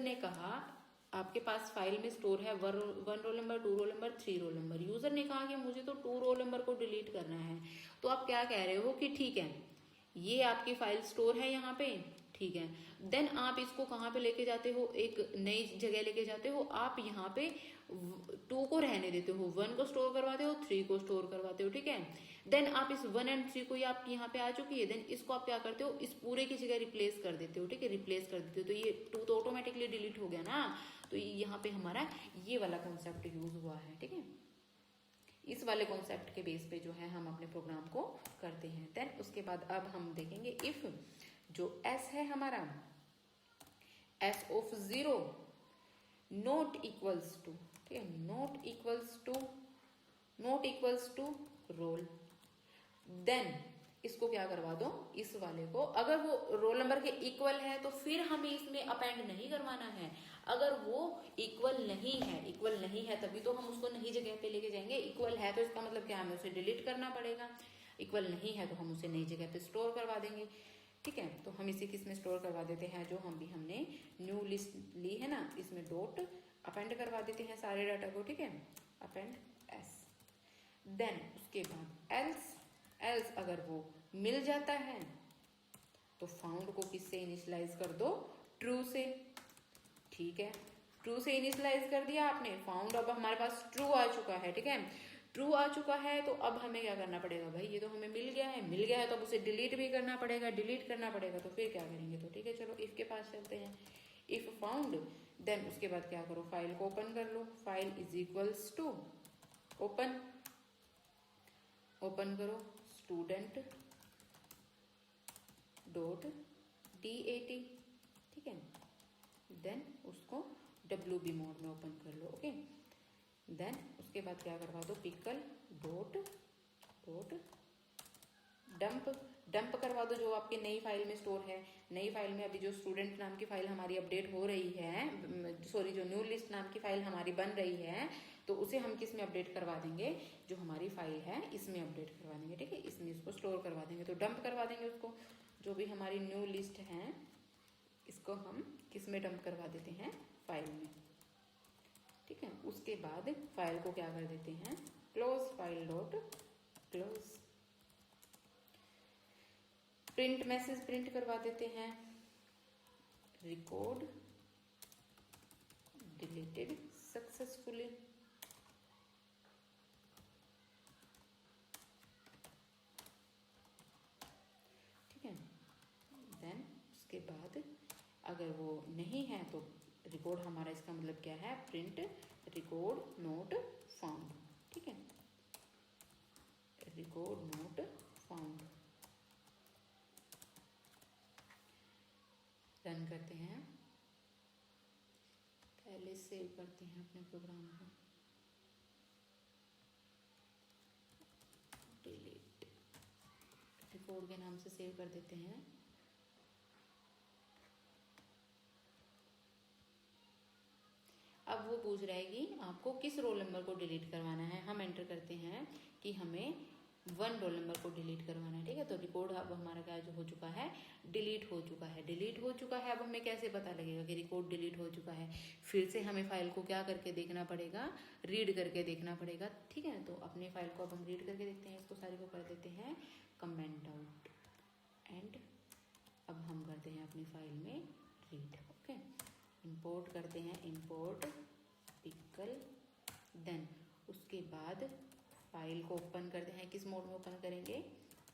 ने कहा आपके पास फाइल में स्टोर है 1 role number, 2 roll number, 3 roll number. User ने कहा कि मुझे तो 2 रोल नंबर को डिलीट करना है। तो आप क्या कह रहे हो कि ठीक है, ये आपकी फाइल स्टोर है यहाँ पे, ठीक है। देन आप इसको कहाँ पे लेके जाते हो, एक नई जगह लेके जाते हो। आप यहाँ पे 2 को रहने देते हो, 1 को स्टोर करवाते हो, 3 को स्टोर करवाते हो, ठीक है। देन आप इस 1 एंड 3 को, ये आप यहाँ पे आ चुकी है। देन इसको आप क्या करते हो, इस पूरे की जगह रिप्लेस कर देते हो, ठीक है। रिप्लेस कर देते हो तो ये 2 तो ऑटोमेटिकली डिलीट हो गया ना। तो यहाँ पे हमारा ये वाला कॉन्सेप्ट यूज हुआ है, ठीक है। इस वाले कॉन्सेप्ट के बेस पे जो है हम अपने प्रोग्राम को करते हैं। देन उसके बाद अब हम देखेंगे इफ जो s है हमारा, s of 0 not equals to, ठीक है, not equals to roll. Then इसको क्या करवा दो, इस वाले को, अगर वो रोल नंबर के इक्वल है तो फिर हमें इसमें अपेंड नहीं करवाना है। अगर वो इक्वल नहीं है तभी तो हम उसको नई जगह पे लेके जाएंगे। इक्वल है तो इसका मतलब क्या, हमें उसे डिलीट करना पड़ेगा। इक्वल नहीं है तो हम उसे नई जगह पे स्टोर करवा देंगे, ठीक है। तो हम इसी किस में स्टोर करवा देते हैं, जो हमने न्यू लिस्ट ली है ना, इसमें डॉट अपेंड करवा देते हैं सारे डाटा को, ठीक है। Append S. देन उसके बाद एल्स अगर वो मिल जाता है तो फाउंड को किससे इनिशियलाइज कर दो, ट्रू से, ठीक है। ट्रू से इनिशियलाइज कर दिया आपने। फाउंड अब हमारे पास ट्रू आ चुका है, ठीक है। ट्रू आ चुका है तो अब हमें क्या करना पड़ेगा, भाई ये तो हमें मिल गया है तो अब उसे डिलीट भी करना पड़ेगा। तो फिर क्या करेंगे, तो ठीक है चलो इफ के पास चलते हैं। इफ फाउंड देन उसके बाद क्या करो, फाइल को ओपन कर लो। File is equals to open करो student डॉट DAT, ठीक है। देन उसको WB मोड में ओपन कर लो, ओके। देन उसके बाद क्या करवा दो, पिकल डॉट डंप करवा दो जो आपके नई फाइल में स्टोर है। नई फाइल में अभी जो स्टूडेंट नाम की फाइल हमारी अपडेट हो रही है, सॉरी जो न्यू लिस्ट नाम की फाइल हमारी बन रही है, तो उसे हम किस में अपडेट करवा देंगे, जो हमारी फाइल है इसमें अपडेट करवा देंगे, ठीक है। इसमें इसको स्टोर करवा देंगे, तो डंप करवा देंगे उसको। जो भी हमारी न्यू लिस्ट है इसको हम किस में डंप करवा देते हैं, फाइल में, ठीक है। उसके बाद फाइल को क्या कर देते हैं, close, file dot close. Print message print करवा देते हैं, रिकॉर्ड डिलीटेड सक्सेसफुली, ठीक है। देन उसके बाद अगर वो नहीं है तो रिकॉर्ड हमारा, इसका मतलब क्या है, प्रिंट रिकॉर्ड नोट फाउंड, ठीक है, रिकॉर्ड नोट फाउंड। रन करते हैं, पहले सेव करते हैं अपने प्रोग्राम को, डिलीट रिकॉर्ड के नाम से सेव कर देते हैं। अब वो पूछ रहा है कि आपको किस रोल नंबर को डिलीट करवाना है। हम एंटर करते हैं कि हमें 1 रोल नंबर को डिलीट करवाना है, ठीक है। तो रिकॉर्ड अब हमारा क्या जो हो चुका है, डिलीट हो चुका है। अब हमें कैसे पता लगेगा कि रिकॉर्ड डिलीट हो चुका है, फिर से हमें फाइल को क्या करके देखना पड़ेगा, रीड करके देखना पड़ेगा, ठीक है। तो अपने फाइल को अब हम रीड करके देखते हैं, इसको सारी को कर देते हैं कमेंट आउट एंड अब हम करते हैं अपनी फाइल में रीड, ओके। इंपोर्ट करते हैं, इंपोर्ट पिकल, देन उसके बाद फाइल को ओपन करते हैं। किस मोड में ओपन करेंगे,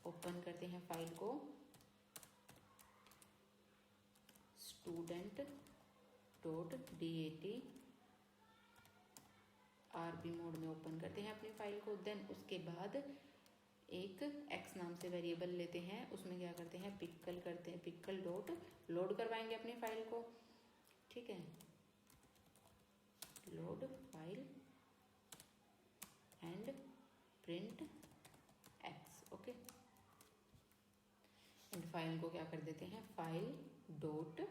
ओपन करते हैं फाइल को student dot DAT RB mode में ओपन करते हैं अपनी फाइल को। देन उसके बाद एक x नाम से वेरिएबल लेते हैं, उसमें क्या करते हैं, पिकल करते हैं, पिकल डॉट लोड करवाएंगे अपनी फाइल को, ठीक है, load file and print x, okay. And file को क्या कर देते हैं, फाइल डॉट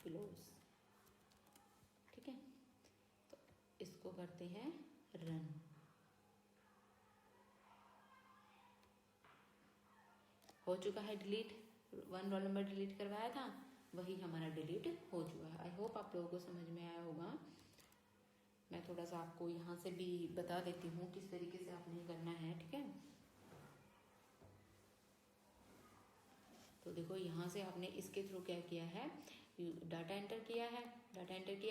क्लोज, ठीक है। तो इसको करते हैं रन। हो चुका है डिलीट, 1 रोल नंबर डिलीट करवाया था, वही हमारा डिलीट हो चुका है। आई होप आप लोगों को समझ में आया होगा। मैं थोड़ा सा आपको यहाँ से भी बता देती हूँ किस तरीके से आपने करना है, ठीक है। तो देखो यहाँ से आपने इसके थ्रू क्या किया है, डाटा एंटर किया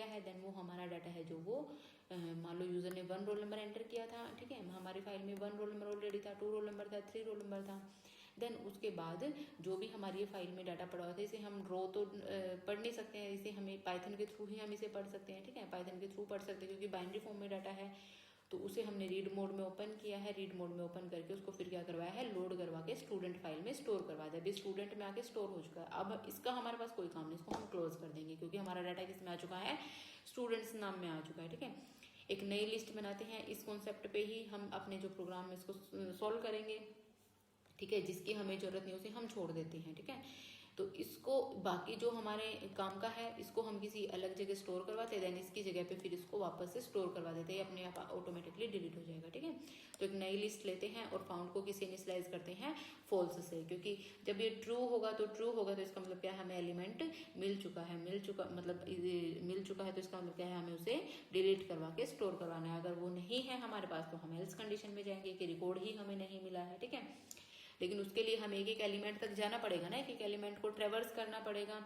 है, देन वो हमारा डाटा है जो वो मान लो यूजर ने 1 रोल नंबर एंटर किया था, ठीक है। हमारी फाइल में 1 रोल नंबर ऑलरेडी था, 2 रोल नंबर था, 3 रोल नंबर था। देन उसके बाद जो भी हमारी ये फाइल में डाटा पड़ा हुआ था, इसे हम रो तो पढ़ नहीं सकते हैं, इसे हमें पाइथन के थ्रू ही हम इसे पढ़ सकते हैं, ठीक है। पाइथन के थ्रू पढ़ सकते हैं क्योंकि बाइनरी फॉर्म में डाटा है। तो उसे हमने रीड मोड में ओपन किया है, रीड मोड में ओपन करके उसको फिर क्या करवाया है, लोड करवा के स्टूडेंट फाइल में स्टोर करवा दिया। अभी स्टूडेंट में आके स्टोर हो चुका है। अब इसका हमारे पास कोई काम नहीं, इसको हम क्लोज कर देंगे क्योंकि हमारा डाटा किस में आ चुका है, स्टूडेंट्स नाम में आ चुका है, ठीक है। एक नई लिस्ट बनाते हैं, इस कॉन्सेप्ट पे ही हम अपने जो प्रोग्राम में इसको सॉल्व करेंगे, ठीक है। जिसकी हमें जरूरत नहीं उसे हम छोड़ देते हैं, ठीक है। तो इसको बाकी जो हमारे काम का है इसको हम किसी अलग जगह स्टोर करवाते हैं, देन इसकी जगह पे फिर इसको वापस से स्टोर करवा देते हैं, अपने आप ऑटोमेटिकली डिलीट हो जाएगा, ठीक है। तो एक नई लिस्ट लेते हैं और फाउंड को किसी इनिशियलाइज करते हैं फॉल्स से, क्योंकि जब ये ट्रू होगा तो इसका मतलब क्या है, हमें एलिमेंट मिल चुका है तो इसका मतलब क्या है, हमें उसे डिलीट करवा के स्टोर करवाना है। अगर वो नहीं है हमारे पास तो हम एल्स कंडीशन में जाएंगे कि रिकॉर्ड ही हमें नहीं मिला है, ठीक है। लेकिन उसके लिए हमें एक एलिमेंट तक जाना पड़ेगा ना, एक एलिमेंट को ट्रेवर्स करना पड़ेगा।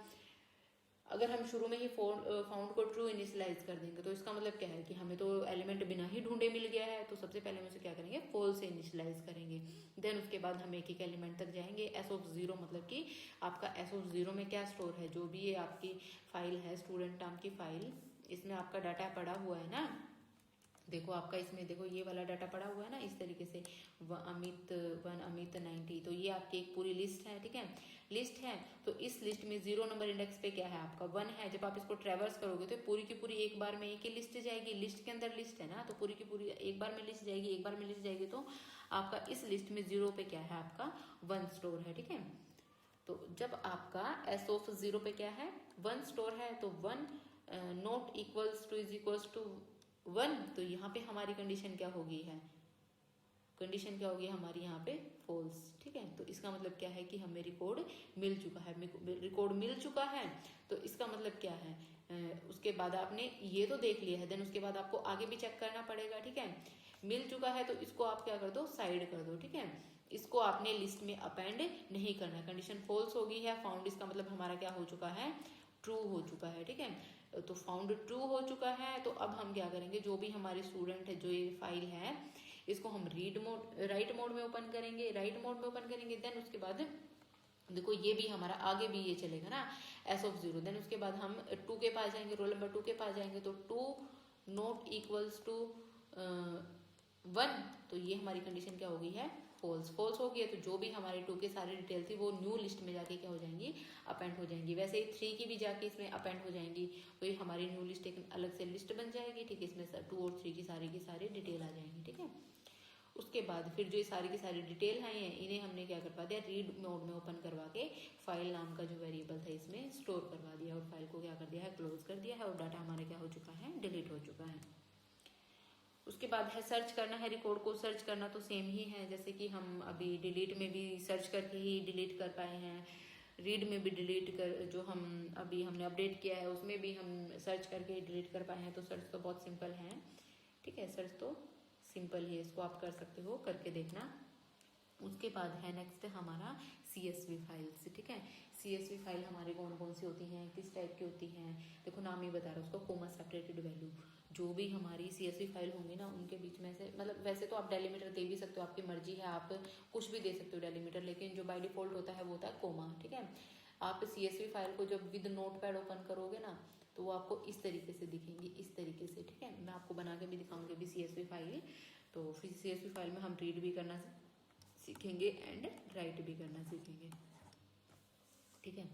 अगर हम शुरू में ही फाउंड को ट्रू इनिशियलाइज कर देंगे तो इसका मतलब क्या है कि हमें तो एलिमेंट बिना ही ढूंढे मिल गया है। तो सबसे पहले हम उसे क्या करेंगे, फॉल्स से इनिशियलाइज करेंगे। देन उसके बाद हम एक एलिमेंट तक जाएंगे। एस ऑफ 0 मतलब कि आपका एस ऑफ 0 में क्या स्टोर है, जो भी ये आपकी फाइल है, स्टूडेंट नाम की फाइल, इसमें आपका डाटा पड़ा हुआ है ना, देखो आपका इसमें देखो ये वाला डाटा पड़ा हुआ है ना इस तरीके से, अमित 1 अमित 90, तो ये आपकी एक पूरी लिस्ट है, ठीक है, लिस्ट है। तो इस लिस्ट में 0 नंबर इंडेक्स पे क्या है आपका 1 है। जब आप इसको ट्रेवर्स करोगे तो पूरी की पूरी एक बार में एक ही लिस्ट जाएगी, लिस्ट के अंदर लिस्ट है ना, तो पूरी की पूरी एक बार में लिस्ट जाएगी, एक बार में लिस्ट जाएगी, तो आपका इस लिस्ट में 0 पे क्या है आपका 1 स्टोर है, ठीक है। तो जब आपका एस ऑफ 0 पे क्या है 1 स्टोर है, तो 1 not equals to is equals to 1, तो यहाँ पे हमारी कंडीशन क्या होगी है, कंडीशन क्या होगी हमारी यहाँ पे फॉल्स, ठीक है। तो इसका मतलब क्या है कि हमें रिकॉर्ड मिल चुका है, रिकॉर्ड मिल चुका है, तो इसका मतलब क्या है, उसके बाद आपने ये तो देख लिया है, देन उसके बाद आपको आगे भी चेक करना पड़ेगा, ठीक है। मिल चुका है तो इसको आप क्या कर दो, साइड कर दो, ठीक है। इसको आपने लिस्ट में अपेंड नहीं करना, कंडीशन फॉल्स हो गई है, फाउंड इसका मतलब हमारा क्या हो चुका है, ट्रू हो चुका है, ठीक है। तो फाउंड ट्रू हो चुका है, तो अब हम क्या करेंगे, जो भी हमारे स्टूडेंट है, जो ये फाइल है, इसको हम राइट मोड में ओपन करेंगे, राइट मोड में ओपन करेंगे। देन उसके बाद देखो ये भी हमारा आगे भी ये चलेगा ना एस ऑफ 0, देन उसके बाद हम 2 के पास जाएंगे, रोल नंबर 2 के पास जाएंगे, तो 2 नॉट इक्वल्स टू 1, तो ये हमारी कंडीशन क्या हो गई है, फॉल्स, फॉल्स हो गई है। तो जो भी हमारे 2 के सारी डिटेल थी वो न्यू लिस्ट में जाके क्या हो जाएंगी, अपेंड हो जाएंगी। वैसे ही 3 की भी जाके इसमें अपेंड हो जाएंगी, तो ये हमारी न्यू लिस्ट एक अलग से लिस्ट बन जाएगी, ठीक है। इसमें 2 और 3 की सारी डिटेल आ जाएंगी, ठीक है। उसके बाद फिर जो ये सारी डिटेल है इन्हें हमने क्या करवा दिया, रीड मोड में ओपन करवा के फाइल नाम का जो वेरिएबल था इसमें स्टोर करवा दिया, और फाइल को क्या कर दिया है, क्लोज कर दिया है, और डाटा हमारा क्या हो चुका है, डिलीट हो चुका है। उसके बाद है सर्च करना है, रिकॉर्ड को सर्च करना तो सेम ही है, जैसे कि हम अभी डिलीट में भी सर्च करके ही डिलीट कर पाए हैं, रीड में भी डिलीट कर, जो हम अभी हमने अपडेट किया है उसमें भी हम सर्च करके डिलीट कर पाए हैं। तो सर्च तो बहुत सिंपल है, ठीक है, सर्च तो सिंपल ही है, इसको आप कर सकते हो, करके देखना। उसके बाद है नेक्स्ट हमारा CSV फाइल्स, ठीक है। CSV फाइल हमारी कौन कौन सी होती हैं, किस टाइप की होती हैं, देखो नाम ही बता रहा है उसको, कॉमा सेपरेटेड वैल्यू। जो भी हमारी CSV फाइल होंगी ना उनके बीच में से, मतलब वैसे तो आप डेलीमीटर दे भी सकते हो, आपकी मर्जी है, आप कुछ भी दे सकते हो डेलीमीटर, लेकिन जो बाय डिफॉल्ट होता है वो होता है कोमा, ठीक है। आप CSV फाइल को जब विद नोटपैड ओपन करोगे ना तो वो आपको इस तरीके से दिखेंगी, इस तरीके से, ठीक है। मैं आपको बना के भी दिखाऊंगी अभी CSV फाइल। तो फिर CSV फाइल में हम रीड भी करना सीखेंगे एंड राइट भी करना सीखेंगे, ठीक है।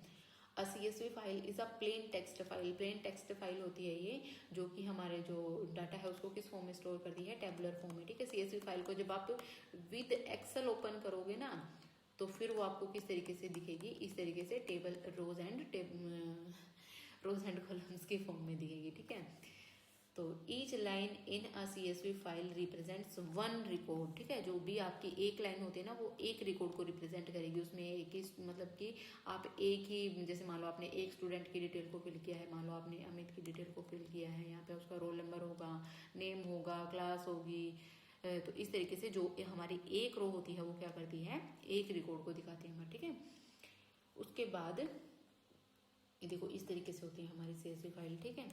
अ CSV file is a plain text file, plain text file होती है ये, जो कि हमारे जो डाटा है उसको किस फॉर्म में स्टोर करती है, टेबुलर फॉर्म में, ठीक है। CSV फाइल को जब आप विद एक्सेल ओपन करोगे ना तो फिर वो आपको किस तरीके से दिखेगी, इस तरीके से टेबल रोज एंड कॉलम्स के फॉर्म में दिखेगी, ठीक है। तो each line in a CSV file represents 1 record, ठीक है। जो भी आपकी एक लाइन होती है ना वो एक रिकॉर्ड को रिप्रेजेंट करेगी, उसमें एक ही मतलब कि आप एक ही, जैसे मान लो आपने एक स्टूडेंट की डिटेल को फिल किया है, मान लो आपने अमित की डिटेल को फिल किया है, यहाँ पे उसका रोल नंबर होगा, नेम होगा, क्लास होगी, तो इस तरीके से जो हमारी एक रो होती है वो क्या करती है, एक रिकॉर्ड को दिखाती है हमारी, ठीक है। उसके बाद देखो इस तरीके से होती है हमारी CSV फाइल, ठीक है।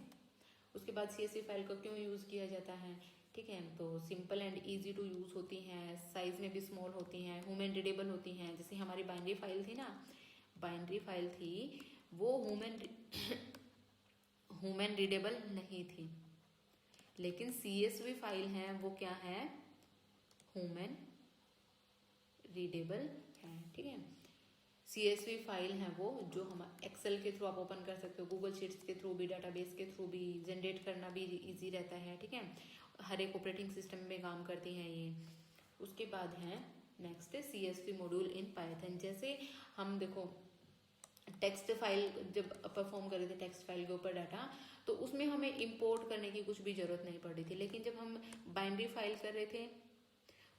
उसके बाद CSV फाइल का क्यों यूज़ किया जाता है, ठीक है। तो simple and easy to use होती हैं, साइज में भी स्मॉल होती हैं, ह्यूमन रीडेबल होती हैं। जैसे हमारी बाइनरी फाइल थी ना, बाइनरी फाइल थी वो ह्यूमन रीडेबल नहीं थी, लेकिन CSV फाइल है वो क्या है, ह्यूमन रीडेबल है, ठीक है। CSV फाइल है वो जो हम एक्सेल के थ्रू आप ओपन कर सकते हो, गूगल शीट्स के थ्रू भी, डाटाबेस के थ्रू भी, जनरेट करना भी इजी रहता है, ठीक है। हर एक ऑपरेटिंग सिस्टम में काम करती हैं ये। उसके बाद है next CSV module in Python. जैसे हम देखो टेक्स्ट फाइल जब परफॉर्म कर रहे थे टेक्स्ट फाइल के ऊपर डाटा, तो उसमें हमें इंपोर्ट करने की कुछ भी जरूरत नहीं पड़ रही थी, लेकिन जब हम बाइनरी फाइल कर रहे थे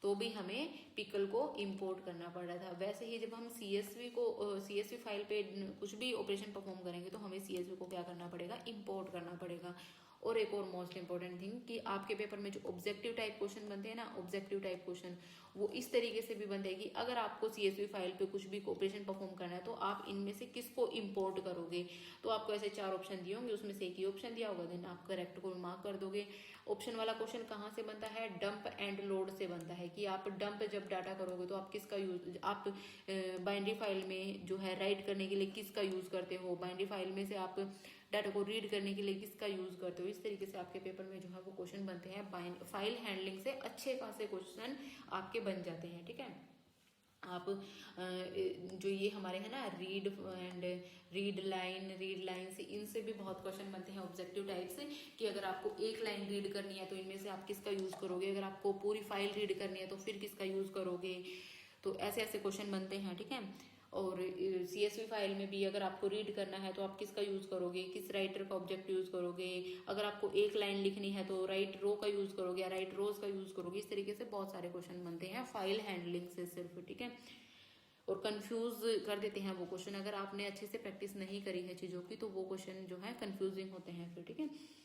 तो भी हमें पिकल को इंपोर्ट करना पड़ रहा था। वैसे ही जब हम CSV फाइल पे कुछ भी ऑपरेशन परफॉर्म करेंगे तो हमें CSV को क्या करना पड़ेगा, इंपोर्ट करना पड़ेगा। और एक और मोस्ट इंपॉर्टेंट थिंग कि आपके पेपर में जो ऑब्जेक्टिव टाइप क्वेश्चन बनते हैं ना, ऑब्जेक्टिव टाइप क्वेश्चन वो इस तरीके से भी बनते हैं कि अगर आपको CSV फाइल पे कुछ भी ऑपरेशन परफॉर्म करना है तो आप इनमें से किसको इंपोर्ट करोगे। तो आपको ऐसे 4 ऑप्शन दिए होंगे, उसमें से एक ही ऑप्शन दिया होगा, देन आप करेक्ट को मार्क कर दोगे। ऑप्शन वाला क्वेश्चन कहाँ से बनता है, डंप एंड लोड से बनता है, कि आप डंप जब डाटा करोगे तो आप किसका यूज, आप बाइनरी फाइल में जो है राइट करने के लिए किसका यूज करते हो, बाइनरी फाइल में से आप डाटा को रीड करने के लिए किसका यूज करते हो। इस तरीके से आपके पेपर में जो है वो क्वेश्चन बनते हैं। फाइल हैंडलिंग से अच्छे खासे क्वेश्चन आपके बन जाते हैं, ठीक है। आप जो ये हमारे हैं ना रीड एंड रीड लाइन से, इनसे भी बहुत क्वेश्चन बनते हैं ऑब्जेक्टिव टाइप से, कि अगर आपको एक लाइन रीड करनी है तो इनमें से आप किसका यूज करोगे, अगर आपको पूरी फाइल रीड करनी है तो फिर किसका यूज करोगे। तो ऐसे ऐसे क्वेश्चन बनते हैं, ठीक है। और CSV फाइल में भी अगर आपको रीड करना है तो आप किसका यूज करोगे, किस राइटर का ऑब्जेक्ट यूज करोगे। अगर आपको एक लाइन लिखनी है तो राइट रो का यूज करोगे या राइट रोज का यूज करोगे। इस तरीके से बहुत सारे क्वेश्चन बनते हैं फाइल हैंडलिंग से सिर्फ, ठीक है। और कंफ्यूज कर देते हैं वो क्वेश्चन, अगर आपने अच्छे से प्रैक्टिस नहीं करी है चीजों की तो वो क्वेश्चन जो है कंफ्यूजिंग होते हैं फिर, ठीक है।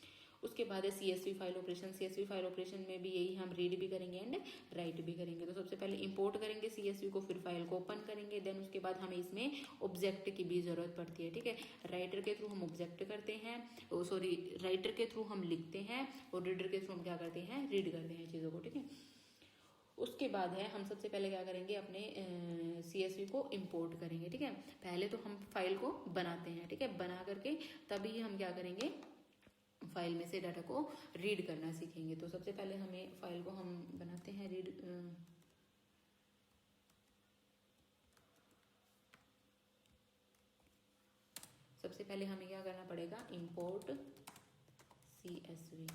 उसके बाद है CSV file operation. CSV file operation में भी यही हम रीड भी करेंगे एंड राइट भी करेंगे। तो सबसे पहले इंपोर्ट करेंगे CSV को, फिर फाइल को ओपन करेंगे, देन उसके बाद हमें इसमें ऑब्जेक्ट की भी जरूरत पड़ती है, ठीक है। राइटर के थ्रू हम ऑब्जेक्ट करते हैं, सॉरी राइटर के थ्रू हम लिखते हैं और रीडर के थ्रू हम क्या करते हैं, रीड करते हैं चीज़ों को, ठीक है। उसके बाद है हम सबसे पहले क्या करेंगे, अपने CSV को इंपोर्ट करेंगे, ठीक है। पहले तो हम फाइल को बनाते हैं, ठीक है। बना करके तभी हम क्या करेंगे, फाइल में से डाटा को रीड करना सीखेंगे। तो सबसे पहले हमें फाइल को हम बनाते हैं रीड, सबसे पहले हमें क्या करना पड़ेगा, इंपोर्ट CSV,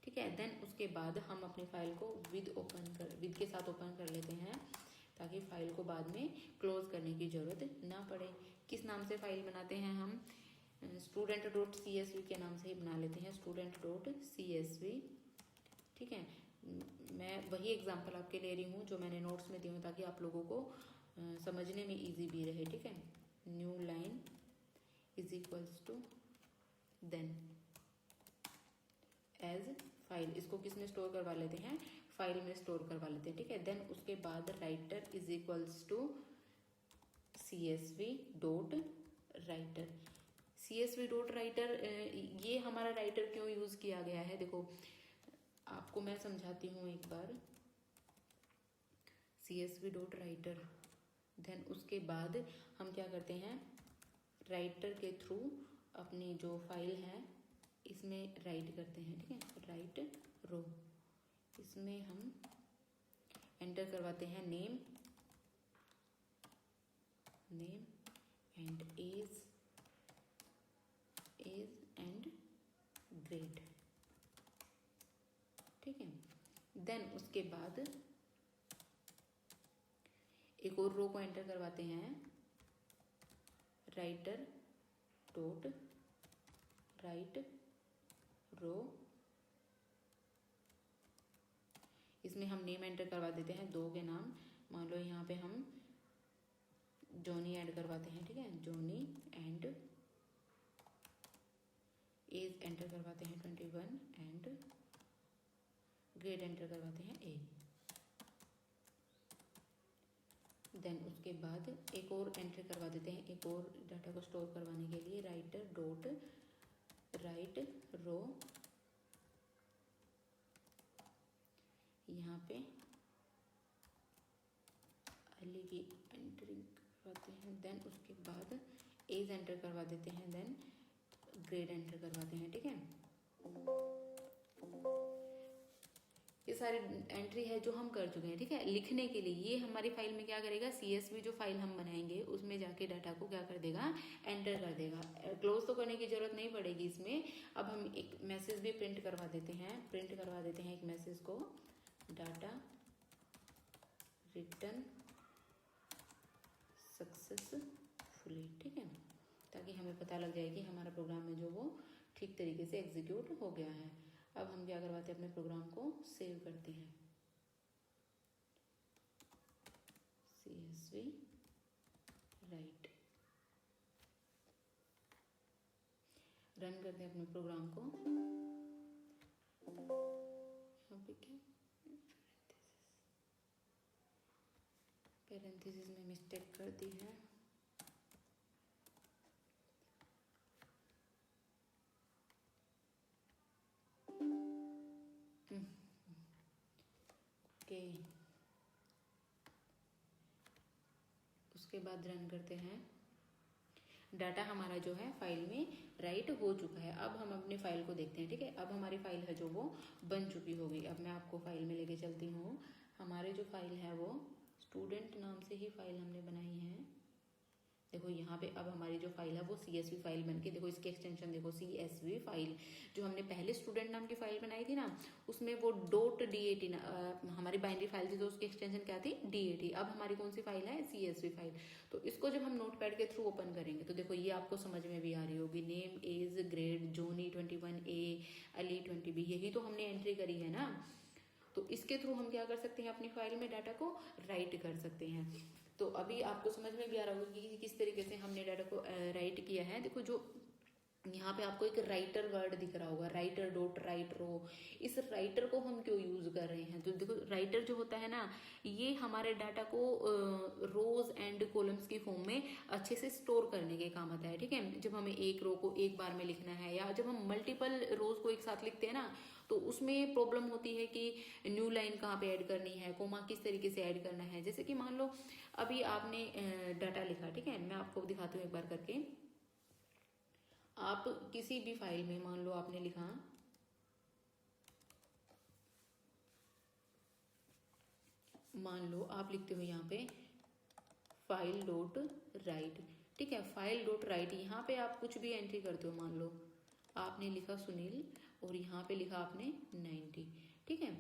ठीक है। देन उसके बाद हम अपनी फाइल को विद के साथ ओपन कर लेते हैं, ताकि फाइल को बाद में क्लोज करने की जरूरत ना पड़े। किस नाम से फाइल बनाते हैं हम, student.csv के नाम से ही बना लेते हैं, student.csv, ठीक है। मैं वही एग्जांपल आपके ले रही हूँ जो मैंने नोट्स में दी हूँ, ताकि आप लोगों को समझने में इजी भी रहे, ठीक है। New line is equals to then as file, इसको किसमें स्टोर करवा लेते हैं, फाइल में स्टोर करवा लेते हैं, ठीक है। देन उसके बाद writer is equals to CSV dot writer. CSV dot writer, ये हमारा राइटर क्यों यूज किया गया है, देखो आपको मैं समझाती हूँ एक बार। CSV डॉट राइटर, देन उसके बाद हम क्या करते हैं, राइटर के थ्रू अपनी जो फाइल है इसमें राइट करते हैं, ठीक है। राइट रो, इसमें हम एंटर करवाते हैं name and age and grade, ठीक है। देन उसके बाद एक और रो को एंटर करवाते हैं, राइटर डॉट राइट रो, इसमें हम नेम एंटर करवा देते हैं, दो के नाम, मान लो यहाँ पे हम जॉनी ऐड करवाते हैं, ठीक है, जॉनी, एंड एज एंटर करवाते हैं 21, एंड ग्रेड एंटर करवाते हैं A। देन उसके बाद एक और एंटर करवा देते हैं, एक और डाटा को स्टोर करवाने के लिए, राइटर डॉट राइट रो, यहाँ पे अली की एंटरिंग करवाते हैं। देन उसके बाद एज एंटर करवा देते हैं, देन ग्रेड एंटर करवाते हैं, ठीक है। ये सारी एंट्री है जो हम कर चुके हैं, ठीक है। लिखने के लिए ये हमारी फाइल में क्या करेगा, CSV जो फाइल हम बनाएंगे उसमें जाके डाटा को क्या कर देगा, एंटर कर देगा। क्लोज तो करने की जरूरत नहीं पड़ेगी इसमें। अब हम एक मैसेज भी प्रिंट करवा देते हैं, एक मैसेज को, डाटा रिटर्न सक्सेसफुली, ठीक है, ताकि हमें पता लग जाए कि हमारा प्रोग्राम में जो वो ठीक तरीके से एग्जीक्यूट हो गया है। अब हम क्या करवाते हैं, अपने प्रोग्राम को सेव करते हैं, CSV राइट, रन करते हैं अपने प्रोग्राम को। यहाँ पे क्या पैरेंथेसिस में मिस्टेक कर दी है, ओके। उसके बाद रन करते हैं। डाटा हमारा जो है फाइल में राइट हो चुका है। अब हम अपने फाइल को देखते हैं, ठीक है। अब हमारी फाइल है जो वो बन चुकी होगी। अब मैं आपको फाइल में लेके चलती हूँ। हमारे जो फाइल है वो स्टूडेंट नाम से ही फाइल हमने बनाई है। देखो यहाँ पे अब हमारी जो फाइल है वो CSV फाइल बन के, देखो इसके एक्सटेंशन देखो, CSV फाइल जो हमने पहले स्टूडेंट नाम की फाइल बनाई थी ना, उसमें वो .dat हमारी बाइनरी फाइल थी, तो उसकी एक्सटेंशन क्या थी, DAT। अब हमारी कौन सी फाइल है, CSV फाइल। तो इसको जब हम नोटपैड के थ्रू ओपन करेंगे तो देखो ये आपको समझ में भी आ रही होगी, नेम, एज, ग्रेड, जोनी 21A, अली 20B, यही तो हमने एंट्री करी है ना। तो इसके थ्रू हम क्या कर सकते हैं, अपनी फाइल में डाटा को राइट कर सकते हैं। तो अभी आपको समझ में भी आ रहा होगा कि किस तरीके से हमने डाटा को राइट किया है। देखो जो यहाँ पे आपको एक राइटर वर्ड दिख रहा होगा, राइटर डॉट राइट रो। इस राइटर को हम क्यों यूज कर रहे हैं, तो देखो राइटर जो होता है ना, ये हमारे डाटा को रोज एंड कॉलम्स की फॉर्म में अच्छे से स्टोर करने के काम आता है, ठीक है। जब हमें एक रो को एक बार में लिखना है, या जब हम मल्टीपल रोज को एक साथ लिखते हैं ना, तो उसमें प्रॉब्लम होती है कि न्यू लाइन कहाँ पे ऐड करनी है, कोमा किस तरीके से ऐड करना है। जैसे कि मान लो अभी आपने डाटा लिखा, ठीक है, मैं आपको दिखाती हूँ एक बार करके। आप किसी भी फाइल में मान लो आपने लिखा, मान लो आप लिखते हो यहाँ पे फाइल डॉट राइट, ठीक है, फाइल डॉट राइट। यहाँ पे आप कुछ भी एंट्री करते हो, मान लो आपने लिखा सुनील और यहाँ पे लिखा आपने 90, ठीक है।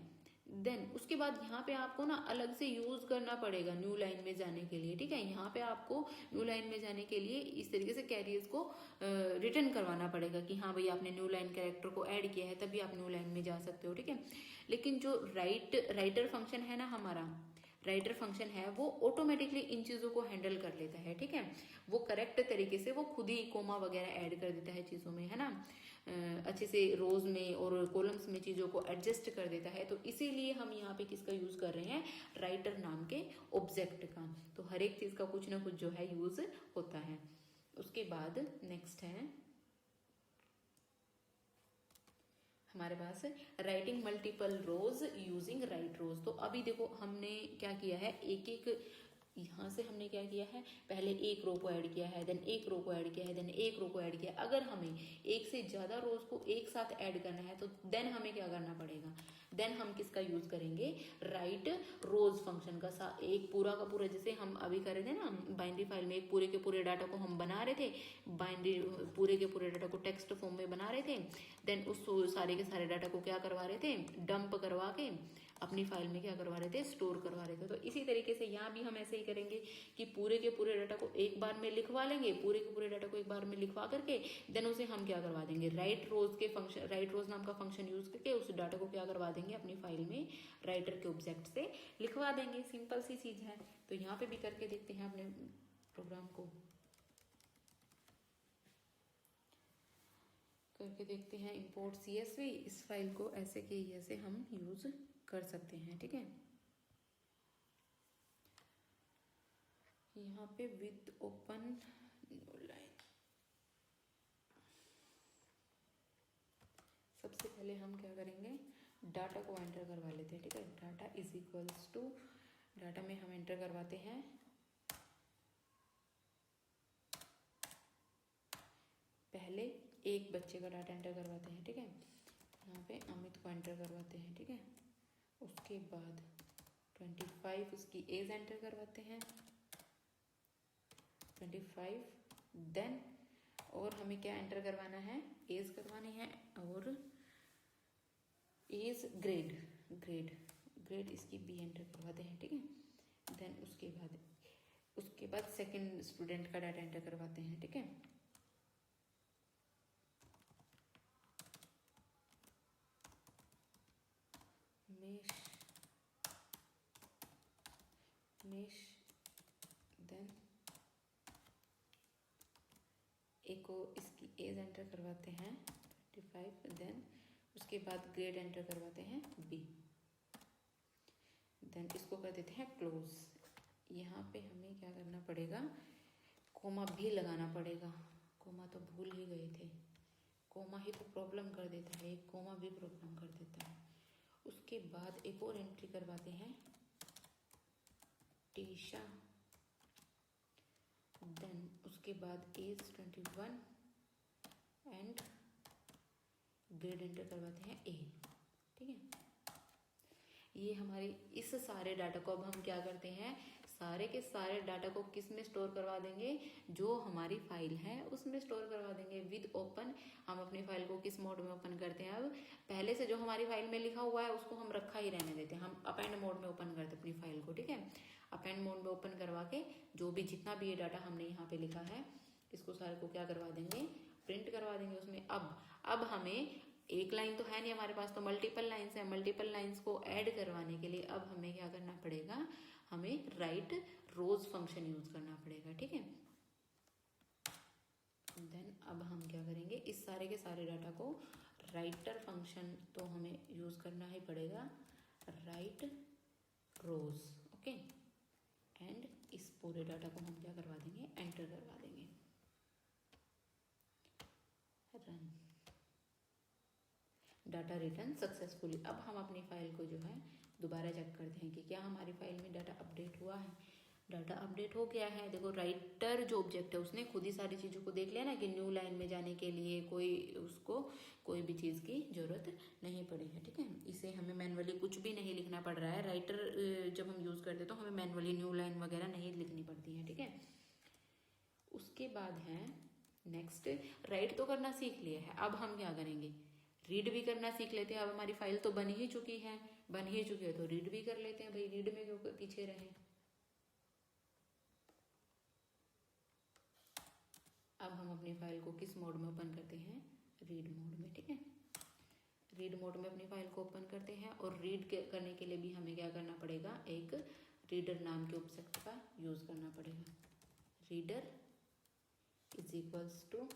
देन उसके बाद यहाँ पे आपको ना अलग से यूज करना पड़ेगा न्यू लाइन में जाने के लिए, ठीक है। यहाँ पे आपको न्यू लाइन में जाने के लिए इस तरीके से कैरियर्स को रिटर्न करवाना पड़ेगा कि हाँ भाई आपने न्यू लाइन कैरेक्टर को ऐड किया है, तभी आप न्यू लाइन में जा सकते हो, ठीक है। लेकिन जो राइटर फंक्शन है ना, हमारा राइटर फंक्शन है, वो ऑटोमेटिकली इन चीजों को हैंडल कर लेता है, ठीक है। वो करेक्ट तरीके से वो खुद ही कोमा वगैरह ऐड कर देता है चीजों में, है ना, अच्छे से रोज में और कॉलम्स में चीजों को एडजस्ट कर देता है। तो इसीलिए हम यहाँ पे किसका यूज कर रहे हैं, राइटर नाम के ऑब्जेक्ट का। तो हर एक चीज का कुछ ना कुछ जो है यूज होता है। उसके बाद नेक्स्ट है हमारे पास राइटिंग मल्टीपल रोज यूजिंग राइट रोज। तो अभी देखो हमने क्या किया है, एक एक यहाँ से हमने क्या किया है, पहले एक रो को ऐड किया है, देन एक रो को ऐड किया है, देन एक रो को ऐड किया। अगर हमें एक से ज्यादा रोज को एक साथ ऐड करना है तो देन हमें क्या करना पड़ेगा, देन हम किसका यूज करेंगे, राइट रोज फंक्शन का। एक पूरा का पूरा, जैसे हम अभी कर रहे थे ना बाइनरी फाइल में, एक पूरे के पूरे डाटा को हम बना रहे थे, बाइनरी पूरे के पूरे डाटा को टेक्स्ट फॉर्म में बना रहे थे, देन उस सारे के सारे डाटा को क्या करवा रहे थे, डंप करवा के अपनी फाइल में क्या करवा रहे थे, स्टोर करवा रहे थे। तो इसी तरीके से यहाँ भी हम ऐसे ही करेंगे कि पूरे के पूरे डाटा को एक बार में लिखवा लेंगे, पूरे के पूरे डाटा को एक बार में लिखवा करके देन उसे हम क्या करवा देंगे, राइट रोज के फंक्शन, राइट रोज नाम का फंक्शन यूज करके उस डाटा को क्या करवा देंगे, अपनी फाइल में राइटर के ऑब्जेक्ट से लिखवा देंगे। सिंपल सी चीज है। तो यहाँ पे भी करके देखते हैं अपने प्रोग्राम को, करके देखते हैं इंपोर्ट CSV। इस फाइल को ऐसे के ऐसे हम यूज कर सकते हैं, ठीक है। यहाँ पे विद ओपन न्यू लाइन, सबसे पहले हम क्या करेंगे, डाटा को एंटर करवा लेते हैं, ठीक है। Data is equals to, data में हम एंटर करवाते हैं पहले एक बच्चे का डाटा एंटर करवाते हैं, ठीक है। यहाँ पे अमित को एंटर करवाते हैं, ठीक है। उसके बाद 25 उसकी एज एंटर करवाते हैं, 25। देन और हमें क्या एंटर करवाना है, एज करवानी है, और एज ग्रेड, ग्रेड इसकी B एंटर करवाते हैं, ठीक है। देन उसके बाद सेकंड स्टूडेंट का डाटा एंटर करवाते हैं, ठीक है। मेश देन एक को इसकी एज एंटर करवाते हैं 25। देन उसके बाद ग्रेड एंटर करवाते हैं B। देन इसको कर देते हैं क्लोज। यहाँ पे हमें क्या करना पड़ेगा, कोमा भी लगाना पड़ेगा। कोमा तो भूल ही गए थे, कोमा ही तो प्रॉब्लम कर देता है, एक कोमा भी प्रॉब्लम कर देता है। उसके बाद एक और एंट्री करवाते हैं टीशा देन उसके बाद एज 21 एंड ग्रेड एंटर करवाते हैं ए। ठीक है, ये हमारे इस सारे डाटा को अब हम क्या करते हैं, सारे के सारे डाटा को किस में स्टोर करवा देंगे, जो हमारी फाइल है उसमें स्टोर करवा देंगे विद ओपन। हम अपनी फाइल को किस मोड में ओपन करते हैं, अब पहले से जो हमारी फाइल में लिखा हुआ है उसको हम रखा ही रहने देते हैं, हम अपेंड मोड में ओपन करते हैं अपनी फाइल को। ठीक है, अपेंड मोड में ओपन करवा के जो भी जितना भी ये डाटा हमने यहाँ पे लिखा है इसको सारे को क्या करवा देंगे, प्रिंट करवा देंगे उसमें। अब हमें एक लाइन तो है नहीं हमारे पास, तो मल्टीपल लाइन्स है, मल्टीपल लाइन्स को ऐड करवाने के लिए अब हमें क्या करना पड़ेगा, हमें राइट रोज फंक्शन यूज करना पड़ेगा। ठीक है, देन अब हम क्या करेंगे, इस सारे के सारे डाटा को राइटर फंक्शन तो हमें यूज करना ही पड़ेगा, राइट रोज। ओके, एंड इस पूरे डाटा को हम क्या करवा देंगे, एंटर करवा देंगे, रन, डाटा रिटर्न सक्सेसफुली। अब हम अपनी फाइल को जो है दोबारा चेक करते हैं कि क्या हमारी फाइल में डाटा अपडेट हुआ है। डाटा अपडेट हो गया है। देखो राइटर जो ऑब्जेक्ट है उसने खुद ही सारी चीज़ों को देख लिया ना कि न्यू लाइन में जाने के लिए उसको कोई भी चीज़ की ज़रूरत नहीं पड़ी है। ठीक है, इसे हमें मैनुअली कुछ भी नहीं लिखना पड़ रहा है। राइटर जब हम यूज़ करते तो हमें मैनुअली न्यू लाइन वगैरह नहीं लिखनी पड़ती है। ठीक है, उसके बाद है नेक्स्ट, राइट तो करना सीख लिया है, अब हम क्या करेंगे, रीड भी करना सीख लेते हैं। अब हमारी फाइल तो बन ही चुकी है तो रीड भी कर लेते हैं भाई, रीड में क्यों पीछे रहे। अब हम अपनी फाइल को किस मोड में ओपन करते हैं, रीड मोड में। ठीक है, रीड मोड में अपनी फाइल को ओपन करते हैं और रीड करने के लिए भी हमें क्या करना पड़ेगा, एक रीडर नाम के ऑब्जेक्ट का यूज करना पड़ेगा। Reader is equals to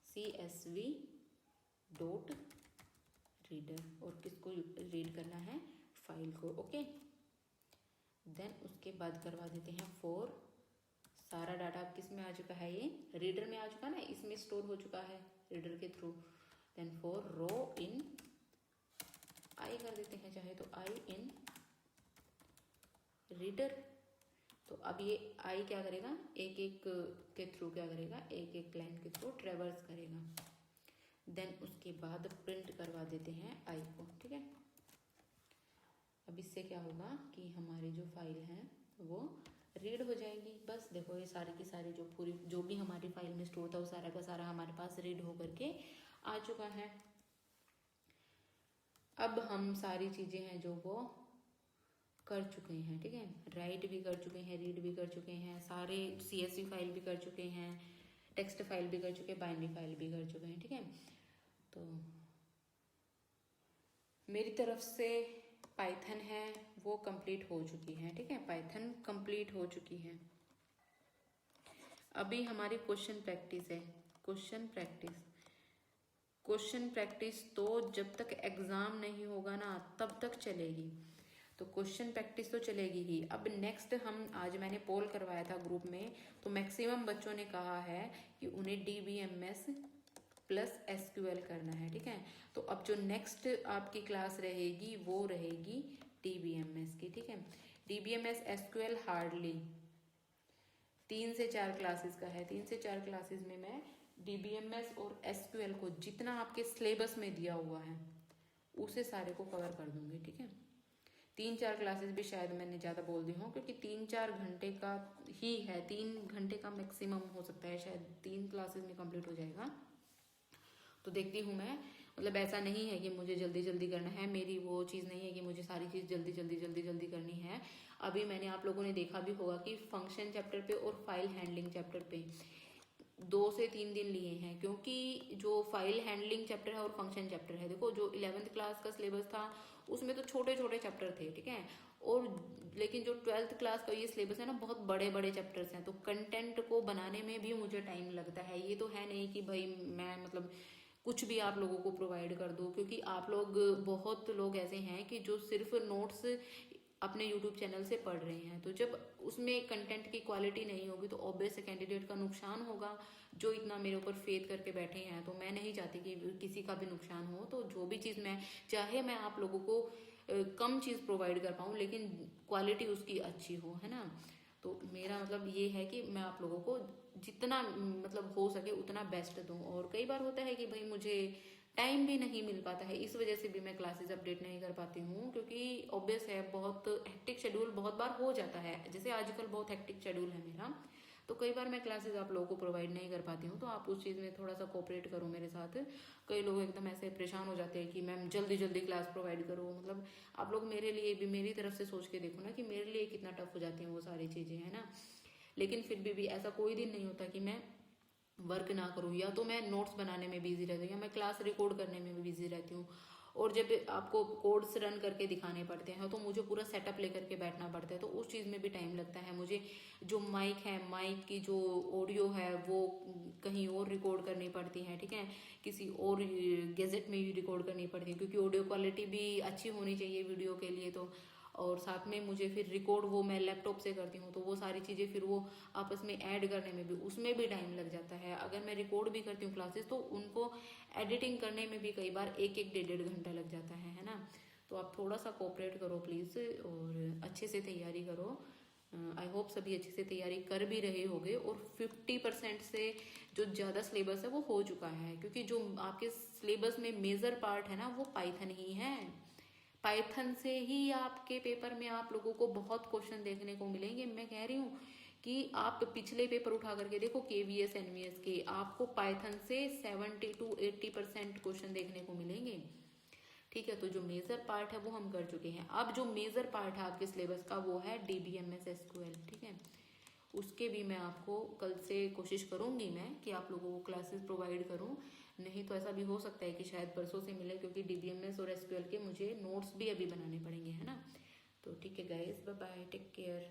CSV dot reader, और किसको रीड करना है, फाइल को। ओके, देन उसके बाद करवा देते हैं फॉर, सारा डाटा अब किस में आ चुका है, ये रीडर में आ चुका ना, इसमें स्टोर हो चुका है रीडर के थ्रू। देन फॉर रो इन आई कर देते हैं चाहे तो, आई इन रीडर। तो अब ये आई क्या करेगा, एक एक के थ्रू क्या करेगा, एक एक लाइन के थ्रू ट्रेवर्स करेगा। देन उसके बाद प्रिंट करवा देते हैं आई को। ठीक है, अब इससे क्या होगा कि हमारी जो फाइल है वो रीड हो जाएगी। बस देखो ये सारी की सारी जो भी हमारी फाइल में स्टोर था वो सारा का सारा हमारे पास रीड होकर के आ चुका है। अब हम सारी चीज़ें हैं जो वो कर चुके हैं। ठीक है, राइट भी कर चुके हैं, रीड भी कर चुके हैं, सारे CSV फाइल भी कर चुके हैं, टेक्स्ट फाइल भी कर चुके हैं, बाइनरी फाइल भी कर चुके हैं। ठीक है, तो मेरी तरफ से पाइथन है वो कंप्लीट हो चुकी है। ठीक है, पाइथन कंप्लीट हो चुकी है। अभी हमारी क्वेश्चन प्रैक्टिस है। क्वेश्चन प्रैक्टिस तो जब तक एग्जाम नहीं होगा ना तब तक चलेगी, तो क्वेश्चन प्रैक्टिस तो चलेगी ही। अब नेक्स्ट आज मैंने पोल करवाया था ग्रुप में, तो मैक्सिमम बच्चों ने कहा है कि उन्हें DBMS प्लस SQL करना है। ठीक है, तो अब जो नेक्स्ट आपकी क्लास रहेगी वो रहेगी DBMS की। ठीक है, DBMS SQL हार्डली 3 से 4 क्लासेस का है। 3 से 4 क्लासेस में मैं DBMS और SQL को जितना आपके सिलेबस में दिया हुआ है उसे सारे को कवर कर दूंगी। ठीक है, 3-4 क्लासेस भी शायद मैंने ज़्यादा बोल दी हूँ, क्योंकि 3-4 घंटे का ही है, 3 घंटे का मैक्सिमम हो सकता है, शायद 3 क्लासेस में कंप्लीट हो जाएगा। तो देखती हूँ मैं, मतलब ऐसा नहीं है कि मुझे जल्दी जल्दी करना है, मेरी वो चीज़ नहीं है कि मुझे सारी चीज़ जल्दी जल्दी करनी है। अभी मैंने आप लोगों ने देखा भी होगा कि फंक्शन चैप्टर पे और फाइल हैंडलिंग चैप्टर पे 2 से 3 दिन लिए हैं, क्योंकि जो फाइल हैंडलिंग चैप्टर है और फंक्शन चैप्टर है, देखो जो 11th क्लास का सिलेबस था उसमें तो छोटे छोटे चैप्टर थे। ठीक है, और लेकिन जो 12th क्लास का ये सिलेबस है ना बहुत बड़े बड़े चैप्टर्स हैं, तो कंटेंट को बनाने में भी मुझे टाइम लगता है। ये तो है नहीं कि भाई मैं मतलब कुछ भी आप लोगों को प्रोवाइड कर दो, क्योंकि आप लोग बहुत लोग ऐसे हैं कि जो सिर्फ नोट्स अपने यूट्यूब चैनल से पढ़ रहे हैं, तो जब उसमें कंटेंट की क्वालिटी नहीं होगी तो ऑब्वियस कैंडिडेट का नुकसान होगा जो इतना मेरे ऊपर फेथ करके बैठे हैं। तो मैं नहीं चाहती कि किसी का भी नुकसान हो, तो जो भी चीज़ मैं चाहे मैं आप लोगों को कम चीज़ प्रोवाइड कर पाऊँ लेकिन क्वालिटी उसकी अच्छी हो, है ना। तो मेरा मतलब ये है कि मैं आप लोगों को जितना मतलब हो सके उतना बेस्ट दूं। और कई बार होता है कि भाई मुझे टाइम भी नहीं मिल पाता है, इस वजह से भी मैं क्लासेस अपडेट नहीं कर पाती हूँ, क्योंकि ऑब्वियस है बहुत हेक्टिक शेड्यूल बहुत बार हो जाता है। जैसे आजकल बहुत हेक्टिक शेड्यूल है मेरा, तो कई बार मैं क्लासेस आप लोगों को प्रोवाइड नहीं कर पाती हूँ। तो आप उस चीज़ में थोड़ा सा कोऑपरेट करो मेरे साथ। कई लोग एकदम ऐसे परेशान हो जाते हैं कि मैम जल्दी जल्दी क्लास प्रोवाइड करो, मतलब आप लोग मेरे लिए भी मेरी तरफ से सोच के देखो ना कि मेरे लिए कितना टफ हो जाती हैं वो सारी चीज़ें, है ना। लेकिन फिर भी ऐसा कोई दिन नहीं होता कि मैं वर्क ना करूँ, या तो मैं नोट्स बनाने में बिजी रहती हूँ, या मैं क्लास रिकॉर्ड करने में भी बिजी रहती हूँ। और जब आपको कोड्स रन करके दिखाने पड़ते हैं तो मुझे पूरा सेटअप लेकर के बैठना पड़ता है, तो उस चीज़ में भी टाइम लगता है मुझे। जो माइक है, माइक की जो ऑडियो है वो कहीं और रिकॉर्ड करनी पड़ती है, ठीक है, किसी और गैजेट में ही रिकॉर्ड करनी पड़ती है, क्योंकि ऑडियो क्वालिटी भी अच्छी होनी चाहिए वीडियो के लिए। तो और साथ में मुझे फिर रिकॉर्ड वो मैं लैपटॉप से करती हूँ, तो वो सारी चीज़ें फिर वो आपस में ऐड करने में भी उसमें भी टाइम लग जाता है। अगर मैं रिकॉर्ड भी करती हूँ क्लासेस तो उनको एडिटिंग करने में भी कई बार एक एक 1.5 घंटा लग जाता है ना। तो आप थोड़ा सा कोऑपरेट करो प्लीज़, और अच्छे से तैयारी करो। आई होप सभी अच्छे से तैयारी कर भी रहे होगे। और 50% से जो ज़्यादा सिलेबस है वो हो चुका है, क्योंकि जो आपके सिलेबस में मेजर पार्ट है ना वो पाइथन ही है। पाइथन से ही आपके पेपर में आप लोगों को बहुत क्वेश्चन देखने को मिलेंगे। मैं कह रही हूँ कि आप पिछले पेपर उठा करके देखो केवीएस एनवीएस के, आपको पाइथन से 70 to 80% क्वेश्चन देखने को मिलेंगे, ठीक है। तो जो मेजर पार्ट है वो हम कर चुके हैं। अब जो मेजर पार्ट है आपके सिलेबस का वो है डीबीएमएस एसक्यूएल, ठीक है। उसके भी मैं आपको कल से कोशिश करूंगी मैं कि आप लोगों को क्लासेस प्रोवाइड करूं। नहीं तो ऐसा भी हो सकता है कि शायद परसों से मिले, क्योंकि डीबीएमएस और एसक्यूएल के मुझे नोट्स भी अभी बनाने पड़ेंगे, है ना। तो ठीक है guys, bye bye, take care.